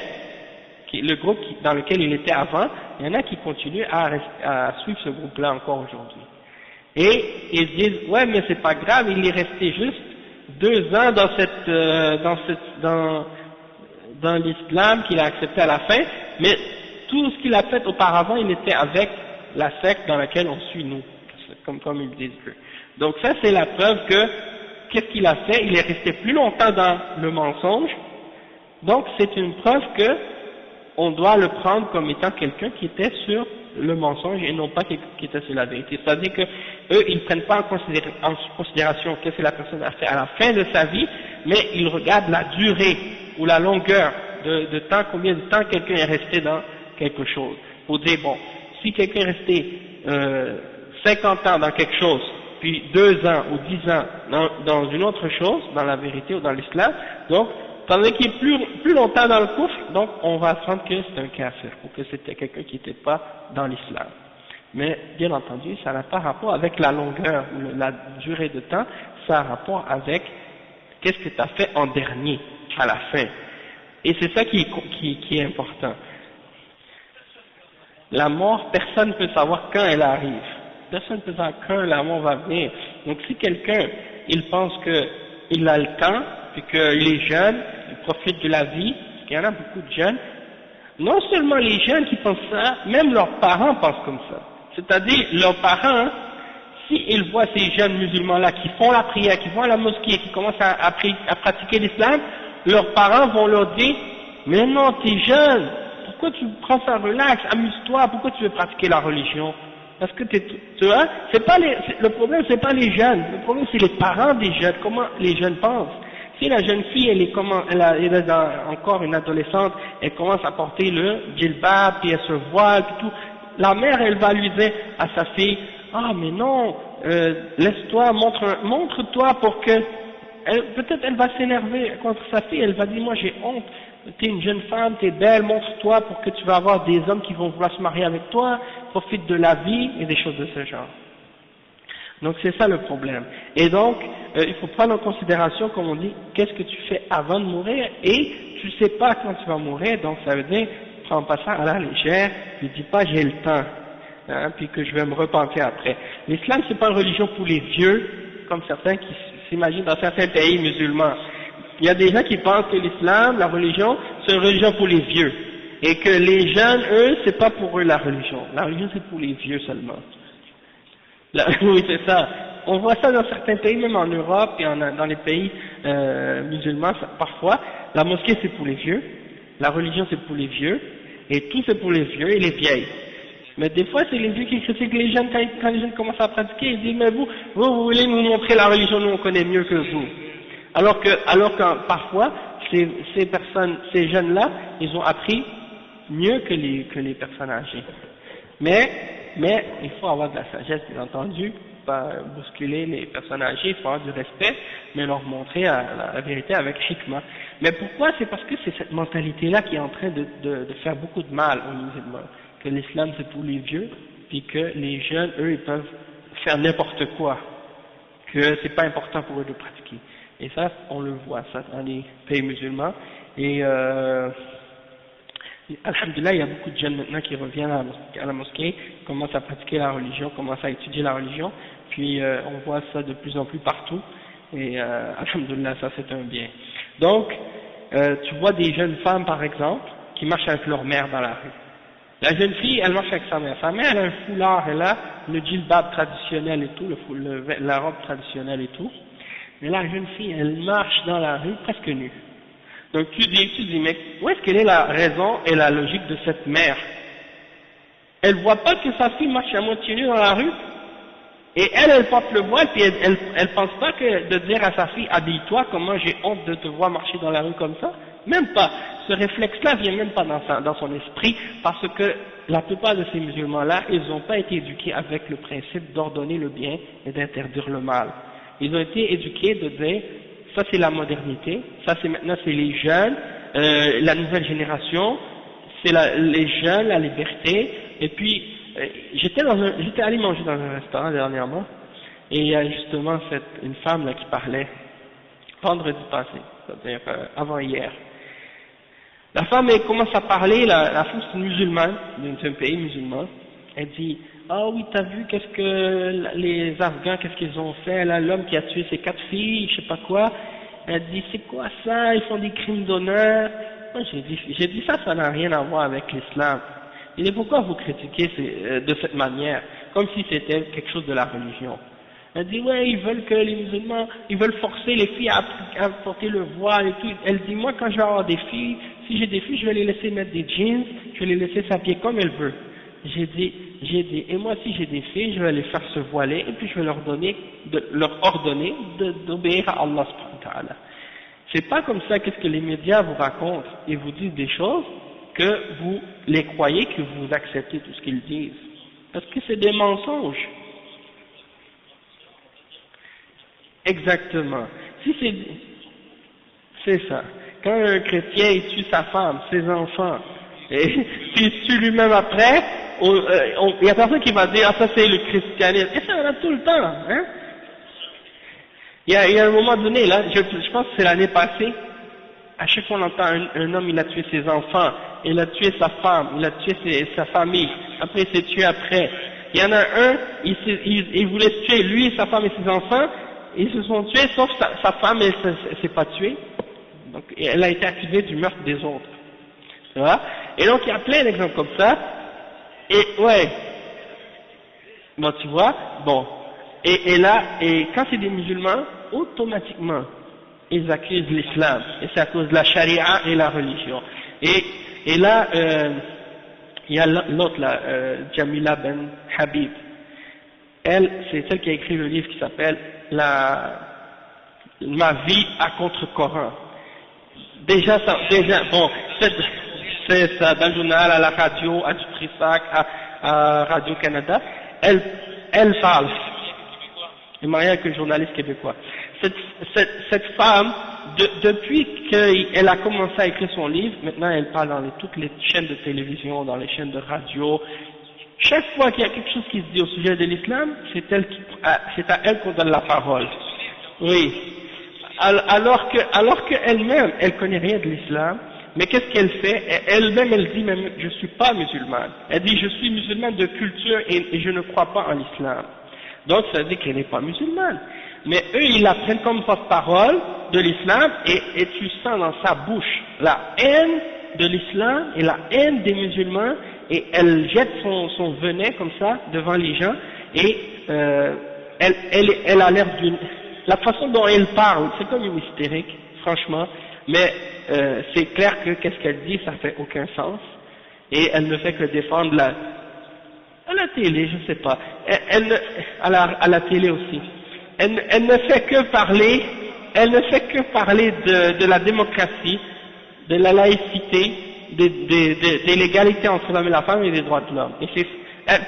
le groupe dans lequel il était avant, il y en a qui continuent à suivre ce groupe-là encore aujourd'hui. Et ils disent, ouais, mais c'est pas grave, il est resté juste 2 ans dans l'islam qu'il a accepté à la fin, mais tout ce qu'il a fait auparavant, il était avec la secte dans laquelle on suit nous, comme ils disent eux. Donc ça, c'est la preuve que, qu'est-ce qu'il a fait? Il est resté plus longtemps dans le mensonge, donc c'est une preuve que on doit le prendre comme étant quelqu'un qui était sur le mensonge et non pas qui était sur la vérité. C'est-à-dire que eux, ils ne prennent pas en considération qu'est-ce que la personne a fait à la fin de sa vie, mais ils regardent la durée ou la longueur de temps, combien de temps quelqu'un est resté dans quelque chose. Pour dire, bon, si quelqu'un est resté 50 ans dans quelque chose, puis 2 ans ou 10 ans dans une autre chose, dans la vérité ou dans l'islam, donc, tandis qu'il est plus longtemps dans le kufr, donc on va apprendre que c'est un kafir, ou que c'était quelqu'un qui n'était pas dans l'islam. Mais bien entendu, ça n'a pas rapport avec la longueur ou la durée de temps, ça a rapport avec qu'est-ce que tu as fait en dernier, à la fin. Et c'est ça qui est important. La mort, personne ne peut savoir quand elle arrive. Personne ne peut savoir quand la mort va venir. Donc si quelqu'un, il pense qu'il a le temps, puis qu'il est jeune, il profite de la vie, parce qu'il y en a beaucoup de jeunes, non seulement les jeunes qui pensent ça, même leurs parents pensent comme ça. C'est-à-dire, leurs parents, s'ils voient ces jeunes musulmans-là qui font la prière, qui vont à la mosquée, qui commencent à pratiquer l'islam, leurs parents vont leur dire, mais non, t'es jeune, pourquoi tu prends ça relax, amuse-toi, pourquoi tu veux pratiquer la religion? Parce que tu vois, le problème c'est pas les jeunes, le problème c'est les parents des jeunes, comment les jeunes pensent. Si la jeune fille, elle est encore une adolescente, elle commence à porter le djilbab, puis elle se voile, puis tout, la mère, elle va lui dire à sa fille, ah mais non, laisse-toi, montre-toi pour que, peut-être elle va s'énerver contre sa fille, elle va dire, moi j'ai honte, t'es une jeune femme, t'es belle, montre-toi pour que tu vas avoir des hommes qui vont vouloir se marier avec toi, profite de la vie, et des choses de ce genre. Donc c'est ça le problème. Et donc, il faut prendre en considération, comme on dit, qu'est-ce que tu fais avant de mourir, et tu sais pas quand tu vas mourir, donc ça veut dire, prends pas ça à la légère, ne dis pas j'ai le temps, hein, puis que je vais me repentir après. L'islam c'est pas une religion pour les vieux, comme certains qui s'imaginent dans certains pays musulmans. Il y a des gens qui pensent que l'islam, la religion, c'est une religion pour les vieux, et que les jeunes, eux, c'est pas pour eux la religion c'est pour les vieux seulement. Oui, c'est ça. On voit ça dans certains pays, même en Europe et dans les pays musulmans, parfois. La mosquée c'est pour les vieux, la religion c'est pour les vieux, et tout c'est pour les vieux et les vieilles. Mais des fois c'est les vieux qui critiquent les jeunes quand les jeunes commencent à pratiquer, ils disent mais vous voulez nous montrer la religion, nous on connaît mieux que vous. Alors que parfois ces jeunes-là, ils ont appris mieux que les personnes âgées. Mais il faut avoir de la sagesse, bien entendu, pas bousculer les personnes âgées, il faut avoir du respect, mais leur montrer la vérité avec hikmah. Mais pourquoi? C'est parce que c'est cette mentalité-là qui est en train de faire beaucoup de mal aux musulmans, que l'islam c'est pour les vieux, puis que les jeunes, eux, ils peuvent faire n'importe quoi, que c'est pas important pour eux de pratiquer. Et ça, on le voit, ça, dans les pays musulmans, Et alhamdulillah, il y a beaucoup de jeunes maintenant qui reviennent à la mosquée, commencent à pratiquer la religion, commencent à étudier la religion, puis on voit ça de plus en plus partout, et alhamdulillah, ça c'est un bien. Donc, tu vois des jeunes femmes par exemple, qui marchent avec leur mère dans la rue. La jeune fille, elle marche avec sa mère. Sa mère, elle a un foulard, elle a le djilbab traditionnel et tout, la robe traditionnelle et tout. Mais la jeune fille, elle marche dans la rue presque nue. Donc tu dis, mais où est-ce qu'elle est la raison et la logique de cette mère? Elle voit pas que sa fille marche à moitié nue dans la rue, et elle porte le voile, puis elle pense pas que de dire à sa fille, habille-toi, comment j'ai honte de te voir marcher dans la rue comme ça? Même pas. Ce réflexe-là vient même pas dans son esprit, parce que la plupart de ces musulmans-là, ils n'ont pas été éduqués avec le principe d'ordonner le bien et d'interdire le mal. Ils ont été éduqués de dire, ça c'est la modernité, ça c'est maintenant c'est les jeunes, la nouvelle génération, c'est les jeunes, la liberté, et puis j'étais allé manger dans un restaurant dernièrement, et il y a justement une femme là qui parlait, vendredi passé, c'est-à-dire avant-hier. La femme, elle commence à parler, la femme c'est une musulmane, d'un pays musulman, elle dit, ah oui, t'as vu qu'est-ce que les Afghans, qu'est-ce qu'ils ont fait, là, l'homme qui a tué ses 4 filles, je sais pas quoi, elle dit, c'est quoi ça, ils font des crimes d'honneur. Moi j'ai dit ça n'a rien à voir avec l'islam. Il dit, pourquoi vous critiquez de cette manière, comme si c'était quelque chose de la religion? Elle dit, ouais, ils veulent que les musulmans, ils veulent forcer les filles à porter le voile et tout. Elle dit, moi quand je vais avoir des filles, si j'ai des filles, je vais les laisser mettre des jeans, je vais les laisser s'habiller comme elles veulent. J'ai dit, et moi si j'ai des filles, je vais les faire se voiler, et puis je vais leur ordonner d'obéir à Allah subhanahu wa ta'ala. C'est pas comme ça qu'est-ce que les médias vous racontent, et vous disent des choses, que vous les croyez, que vous acceptez tout ce qu'ils disent. Parce que c'est des mensonges. Exactement. Si c'est ça. Quand un chrétien il tue sa femme, ses enfants, et puis il tue lui-même après, il y a personne qui va dire ah ça c'est le christianisme. Et ça on a tout le temps, hein. Il y a un moment donné là, je pense que c'est l'année passée, à chaque fois on entend un homme il a tué ses enfants, il a tué sa femme, il a tué sa famille, après il s'est tué après. Il y en a un, il voulait se tuer lui, sa femme et ses enfants. Ils se sont tués, sauf sa femme, elle s'est pas tuée. Donc, elle a été accusée du meurtre des autres. Tu vois? Et donc, il y a plein d'exemples comme ça. Et, ouais. Bon, tu vois? Bon. Et là, quand c'est des musulmans, automatiquement, ils accusent l'islam. Et c'est à cause de la charia et la religion. Et là, il y a l'autre là, Jamila Ben Habib. Elle, c'est celle qui a écrit le livre qui s'appelle Ma vie à contre-courant. Déjà, bon, c'est ça, dans le journal, à la radio, à Dutrisac, à Radio-Canada, elle parle. Elle est mariée avec un journaliste québécois. Cette femme, depuis qu'elle a commencé à écrire son livre, maintenant elle parle dans toutes les chaînes de télévision, dans les chaînes de radio. Chaque fois qu'il y a quelque chose qui se dit au sujet de l'islam, c'est à elle qu'on donne la parole. Oui. Alors qu'elle-même, elle connaît rien de l'islam, mais qu'est-ce qu'elle fait? Elle-même, elle dit, même, je suis pas musulmane. Elle dit, je suis musulmane de culture et je ne crois pas en l'islam. Donc, ça veut dire qu'elle n'est pas musulmane. Mais eux, ils la prennent comme porte-parole de l'islam et tu sens dans sa bouche la haine de l'islam et la haine des musulmans, et elle jette son venin comme ça devant les gens, et elle a l'air d'une... La façon dont elle parle, c'est comme une hystérique, franchement, mais c'est clair que qu'est-ce qu'elle dit, ça fait aucun sens, et elle ne fait que défendre à la télé, je sais pas, à la télé aussi, elle ne fait que parler, de la démocratie, de la laïcité, de l'égalité entre l'homme et la femme et des droits de l'homme. Et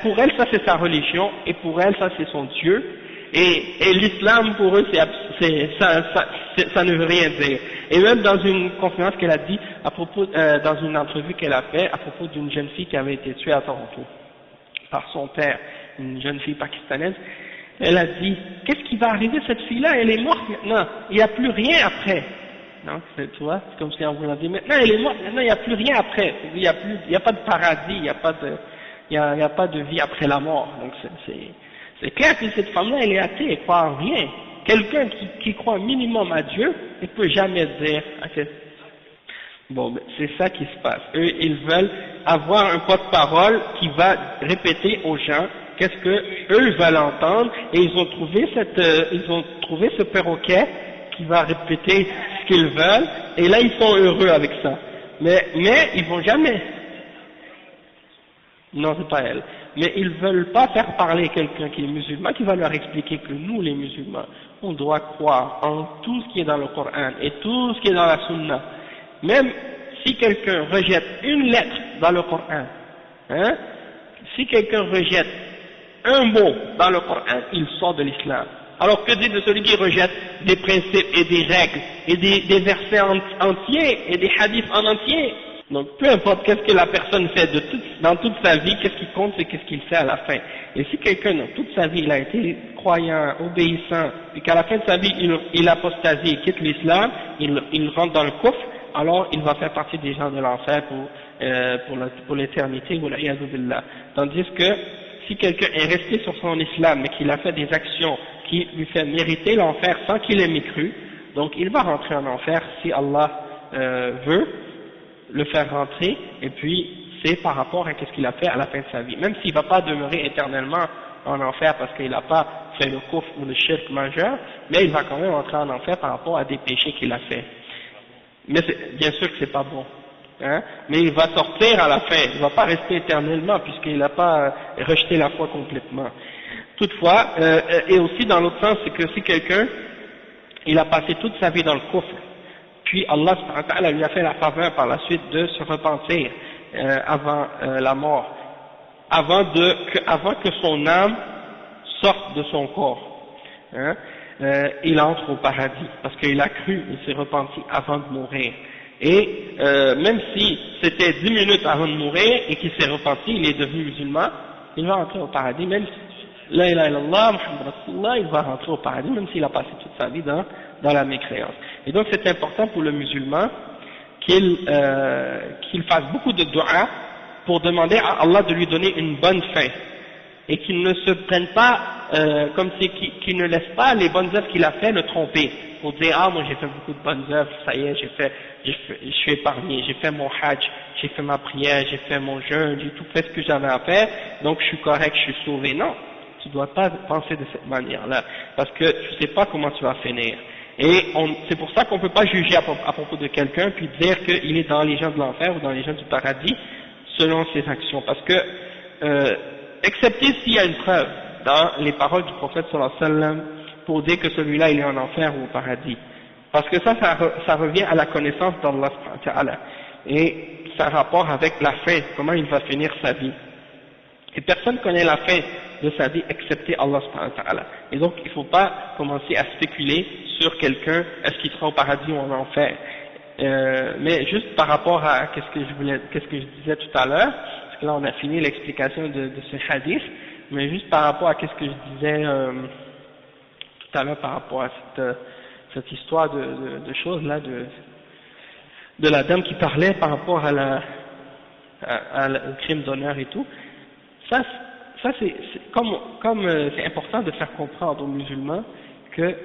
pour elle, ça c'est sa religion, et pour elle, ça c'est son Dieu, et l'islam pour eux, ça ne veut rien dire. Et même dans une conférence qu'elle a dit, dans une entrevue qu'elle a fait, à propos d'une jeune fille qui avait été tuée à Toronto, par son père, une jeune fille pakistanaise, elle a dit, qu'est-ce qui va arriver à cette fille-là? Elle est morte maintenant, il n'y a plus rien après. Non, tu vois, c'est comme si on vous a dit, maintenant elle est morte, maintenant il n'y a plus rien après, il n'y a pas de paradis, il n'y a pas de vie après la mort. Donc c'est clair que cette femme-là, elle est athée, elle croit en rien. Quelqu'un qui croit un minimum à Dieu, il ne peut jamais dire, ok. Bon, ben, c'est ça qui se passe. Eux, ils veulent avoir un porte-parole qui va répéter aux gens qu'est-ce que eux veulent entendre, et ils ont trouvé ce perroquet qui va répéter ce qu'ils veulent, et là ils sont heureux avec ça. Mais ils vont jamais. Non, c'est pas elle. Mais ils veulent pas faire parler quelqu'un qui est musulman, qui va leur expliquer que nous, les musulmans, on doit croire en tout ce qui est dans le Coran et tout ce qui est dans la Sunna. Même si quelqu'un rejette une lettre dans le Coran, hein, si quelqu'un rejette un mot dans le Coran, il sort de l'islam. Alors que dire de celui qui rejette des principes et des règles et des versets entiers et des hadiths en entier? Donc peu importe qu'est-ce que la personne fait dans toute sa vie, qu'est-ce qui compte, c'est qu'est-ce qu'il fait à la fin. Et si quelqu'un dans toute sa vie il a été croyant, obéissant, et qu'à la fin de sa vie il apostasie et quitte l'islam, il rentre dans le coffre, alors il va faire partie des gens de l'enfer pour l'éternité, tandis que si quelqu'un est resté sur son islam mais qu'il a fait des actions qui lui fait mériter l'enfer sans qu'il ait mécru, donc il va rentrer en enfer si Allah veut le faire rentrer, et puis c'est par rapport à ce qu'il a fait à la fin de sa vie, même s'il ne va pas demeurer éternellement en enfer parce qu'il n'a pas fait le kufr ou le shirk majeur, mais il va quand même entrer en enfer par rapport à des péchés qu'il a fait. Mais bien sûr que c'est pas bon, hein, mais il va sortir à la fin, il ne va pas rester éternellement puisqu'il n'a pas rejeté la foi complètement. Toutefois, et aussi dans l'autre sens, c'est que si quelqu'un il a passé toute sa vie dans le kufr, puis Allah subhanahu wa ta'ala lui a fait la faveur par la suite de se repentir avant la mort, avant que son âme sorte de son corps, hein, il entre au paradis, parce qu'il a cru, il s'est repenti avant de mourir. Et même si c'était 10 minutes avant de mourir et qu'il s'est repenti, il est devenu musulman, il va entrer au paradis, même si la ilaha illallah, Muhammad Rasulullah, il va rentrer au paradis, même s'il a passé toute sa vie dans la mécréance. Et donc c'est important pour le musulman qu'il fasse beaucoup de dua pour demander à Allah de lui donner une bonne fin, et qu'il ne se prenne pas comme si qu'il ne laisse pas les bonnes œuvres qu'il a fait le tromper, pour dire ah moi j'ai fait beaucoup de bonnes œuvres, ça y est je suis épargné, j'ai fait mon hajj, j'ai fait ma prière, j'ai fait mon jeûne, j'ai tout fait ce que j'avais à faire, donc je suis correct, je suis sauvé. Non, tu ne dois pas penser de cette manière-là, parce que tu ne sais pas comment tu vas finir. Et c'est pour ça qu'on ne peut pas juger à propos de quelqu'un puis dire qu'il est dans les gens de l'enfer ou dans les gens du paradis selon ses actions, parce que excepté s'il y a une preuve dans les paroles du prophète sallallahu alayhi wa sallam pour dire que celui-là il est en enfer ou au paradis, parce que ça revient à la connaissance d'Allah subhanahu wa ta'ala, et ça a rapport avec la fin, comment il va finir sa vie. Et personne ne connaît la fin de sa vie excepté Allah subhanahu wa ta'ala. Et donc il ne faut pas commencer à spéculer sur quelqu'un, est-ce qu'il sera au paradis ou en enfer. Mais juste par rapport à qu'est-ce que je disais tout à l'heure, parce que là on a fini l'explication de ce hadith, mais juste par rapport à qu'est-ce que je disais tout à l'heure par rapport à cette histoire de choses là, de la dame qui parlait par rapport au crime d'honneur et tout. Ça c'est comme c'est important de faire comprendre aux musulmans que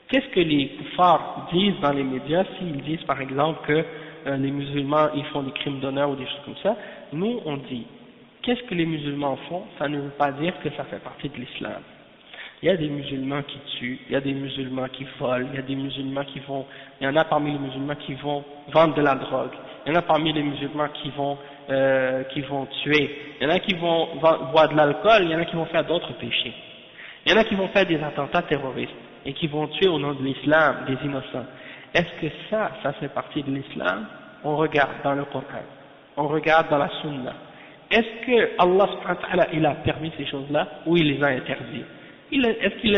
qu'est-ce que les kuffars disent dans les médias s'ils disent par exemple que les musulmans ils font des crimes d'honneur ou des choses comme ça. Nous on dit qu'est-ce que les musulmans font, ça ne veut pas dire que ça fait partie de l'islam. Il y a des musulmans qui tuent, il y a des musulmans qui volent, il y a des musulmans il y en a parmi les musulmans qui vont vendre de la drogue, il y en a parmi les musulmans qui vont tuer, il y en a qui vont boire de l'alcool, il y en a qui vont faire d'autres péchés, il y en a qui vont faire des attentats terroristes et qui vont tuer au nom de l'islam des innocents. Est-ce que ça fait partie de l'islam? On regarde dans le Coran, on regarde dans la Sunna. Est-ce que Allah subhanahu wa ta'ala il a permis ces choses-là ou il les a interdites? Est-ce qu'il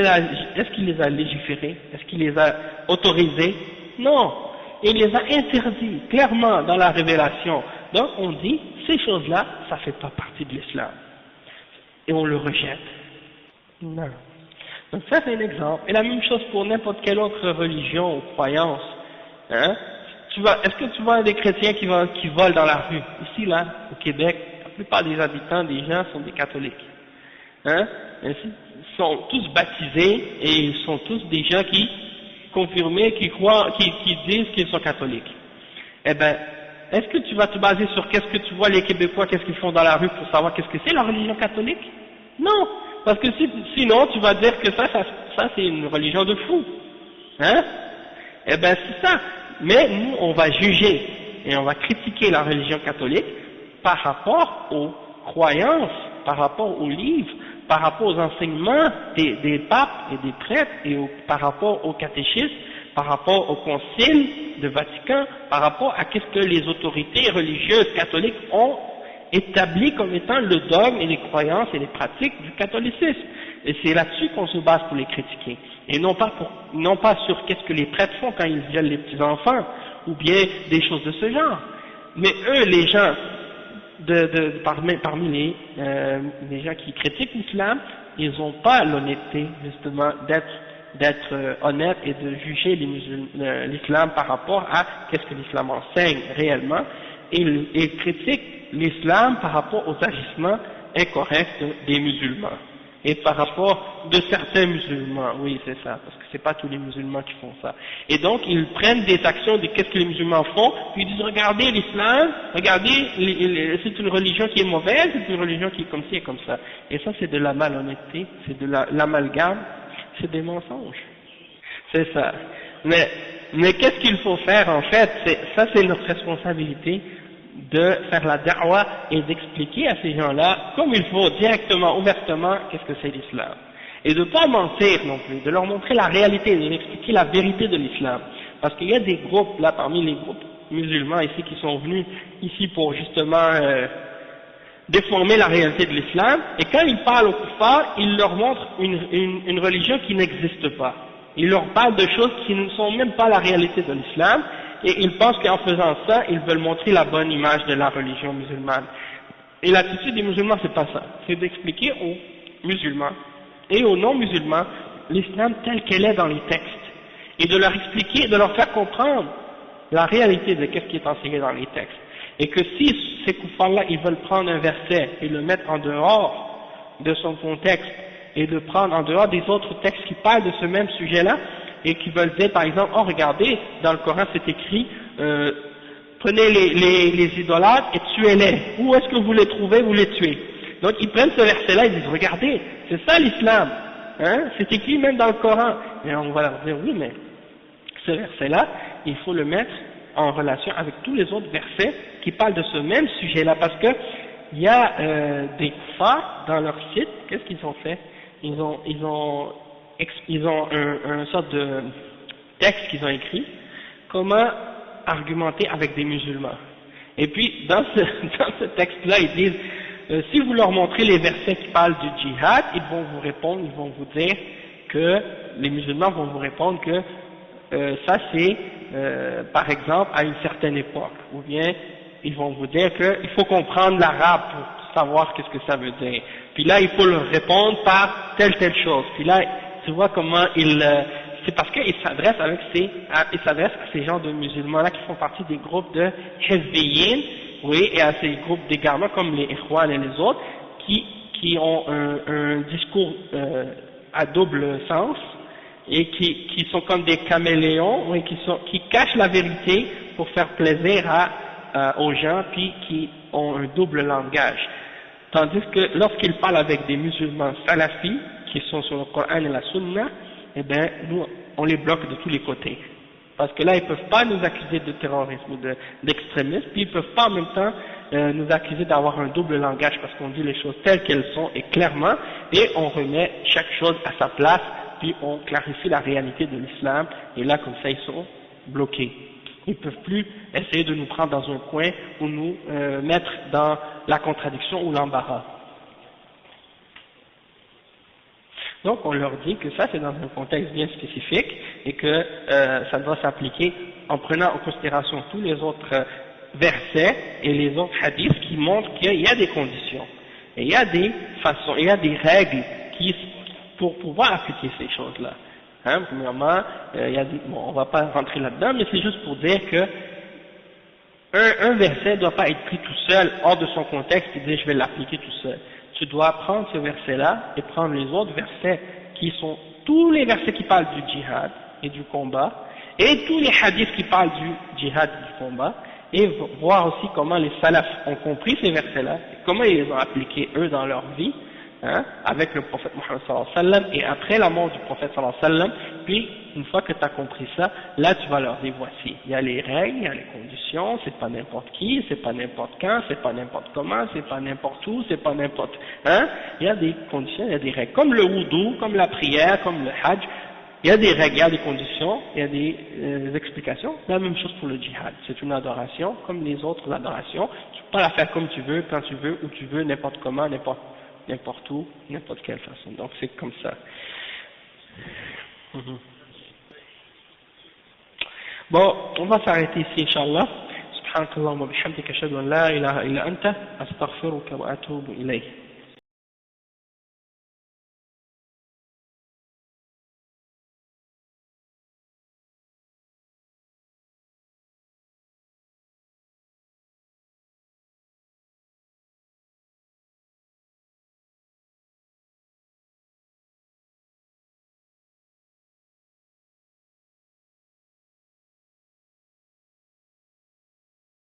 les a légiférés? Est-ce qu'il les a autorisés? Non, il les a interdits clairement dans la révélation. Donc on dit, ces choses-là, ça ne fait pas partie de l'islam. Et on le rejette. Non. Donc ça c'est un exemple. Et la même chose pour n'importe quelle autre religion ou croyance. Hein? Est-ce que tu vois des chrétiens qui volent dans la rue? Ici, là, au Québec, la plupart des habitants, des gens sont des catholiques. Hein? Ils sont tous baptisés et ils sont tous des gens qui confirmés, qui croient, qui disent qu'ils sont catholiques. Eh ben, est-ce que tu vas te baser sur qu'est-ce que tu vois les Québécois, qu'est-ce qu'ils font dans la rue pour savoir qu'est-ce que c'est la religion catholique? Non, parce que sinon tu vas dire que ça c'est une religion de fou. Hein? Eh ben c'est ça. Mais nous on va juger et on va critiquer la religion catholique par rapport aux croyances, par rapport aux livres, par rapport aux enseignements des papes et des prêtres et par rapport au catéchisme, par rapport au concile de Vatican, par rapport à qu'est-ce que les autorités religieuses catholiques ont établi comme étant le dogme et les croyances et les pratiques du catholicisme. Et c'est là-dessus qu'on se base pour les critiquer. Et non pas sur qu'est-ce que les prêtres font quand ils violent les petits-enfants, ou bien des choses de ce genre. Mais eux, les gens, parmi les gens qui critiquent l'islam, ils n'ont pas l'honnêteté, justement, d'être honnêtes et de juger l'islam par rapport à qu'est-ce que l'islam enseigne réellement, et ils critiquent l'islam par rapport aux agissements incorrects des musulmans. Et par rapport de certains musulmans, oui c'est ça, parce que c'est pas tous les musulmans qui font ça. Et donc ils prennent des actions de qu'est-ce que les musulmans font, puis ils disent regardez l'islam, regardez, c'est une religion qui est mauvaise, c'est une religion qui est comme ci et comme ça. Et ça c'est de la malhonnêteté, c'est de l'amalgame, c'est des mensonges. C'est ça. Mais qu'est-ce qu'il faut faire en fait? Ça c'est notre responsabilité, de faire la da'wa et d'expliquer à ces gens-là, comme il faut, directement, ouvertement, qu'est-ce que c'est l'islam. Et de ne pas mentir non plus, de leur montrer la réalité, de leur expliquer la vérité de l'islam. Parce qu'il y a des groupes, là, parmi les groupes musulmans ici, qui sont venus ici pour justement déformer la réalité de l'islam, et quand ils parlent aux kuffars, ils leur montrent une religion qui n'existe pas. Ils leur parlent de choses qui ne sont même pas la réalité de l'islam, et ils pensent qu'en faisant ça, ils veulent montrer la bonne image de la religion musulmane. Et l'attitude des musulmans, c'est pas ça. C'est d'expliquer aux musulmans et aux non-musulmans l'islam tel qu'elle est dans les textes. Et de leur expliquer, de leur faire comprendre la réalité de ce qui est enseigné dans les textes. Et que si ces kuffars-là, ils veulent prendre un verset et le mettre en dehors de son contexte, et de prendre en dehors des autres textes qui parlent de ce même sujet-là, et qui veulent dire par exemple, oh regardez, dans le Coran c'est écrit, prenez les idolâtres et tuez-les. Où est-ce que vous les trouvez, vous les tuez. Donc ils prennent ce verset-là, ils disent, regardez, c'est ça l'islam, hein, c'est écrit même dans le Coran. Et on va leur dire, oui mais ce verset-là, il faut le mettre en relation avec tous les autres versets qui parlent de ce même sujet-là, parce que il y a des kuffars dans leur site, qu'est-ce qu'ils ont fait? Ils ont un sorte de texte qu'ils ont écrit, comment argumenter avec des musulmans. Et puis, dans ce texte-là, ils disent, si vous leur montrez les versets qui parlent du djihad, ils vont vous répondre, ils vont vous dire que, les musulmans vont vous répondre que ça c'est, par exemple, à une certaine époque, ou bien ils vont vous dire qu'il faut comprendre l'arabe pour savoir qu'est-ce que ça veut dire. Puis là, il faut leur répondre par telle chose. Puis là, tu vois comment c'est parce qu'ils s'adressent ils s'adressent à ces gens de musulmans-là qui font partie des groupes de Hezbiyin, oui, et à ces groupes d'égarement comme les Ikhwan et les autres, qui ont un discours à double sens, et qui sont comme des caméléons, oui, qui cachent la vérité pour faire plaisir aux gens, puis qui ont un double langage. Tandis que lorsqu'ils parlent avec des musulmans salafis, qui sont sur le Coran et la Sunna, eh bien, nous, on les bloque de tous les côtés. Parce que là, ils ne peuvent pas nous accuser de terrorisme ou d'extrémisme, puis ils ne peuvent pas en même temps nous accuser d'avoir un double langage, parce qu'on dit les choses telles qu'elles sont et clairement, et on remet chaque chose à sa place, puis on clarifie la réalité de l'islam, et là, comme ça, ils sont bloqués. Ils ne peuvent plus essayer de nous prendre dans un coin ou nous mettre dans la contradiction ou l'embarras. Donc on leur dit que ça c'est dans un contexte bien spécifique et que ça doit s'appliquer en prenant en considération tous les autres versets et les autres hadiths qui montrent qu'il y a des conditions. Et il y a des façons, il y a des règles pour pouvoir appliquer ces choses-là. Hein, premièrement, bon, on va pas rentrer là-dedans, mais c'est juste pour dire que un verset ne doit pas être pris tout seul, hors de son contexte, et dire je vais l'appliquer tout seul. Tu dois prendre ce verset-là et prendre les autres versets qui sont tous les versets qui parlent du djihad et du combat, et tous les hadiths qui parlent du djihad et du combat, et voir aussi comment les salafs ont compris ces versets-là, comment ils les ont appliqués eux dans leur vie, hein, avec le prophète Mohammed sallallahu alayhi wa sallam, et après la mort du prophète sallallahu alayhi wa sallam. Puis une fois que tu as compris ça, là tu vas leur dire voici, il y a les règles, il y a les conditions, c'est pas n'importe qui, c'est pas n'importe quand, c'est pas n'importe comment, c'est pas n'importe où, c'est pas n'importe, hein, il y a des conditions, il y a des règles, comme le wudu, comme la prière, comme le hajj. Il y a des règles, il y a des conditions, il y a des explications. La même chose pour le djihad. C'est une adoration comme les autres adorations. Tu peux pas la faire comme tu veux, quand tu veux, où tu veux, n'importe comment, n'importe où, n'importe quelle façon. Donc c'est comme ça. Bon, on va s'arrêter ici, Inch'Allah. Subhanakallah wa bihamdika ashhadu an la ilaha illa anta astaghfiruka wa atubu ilayk.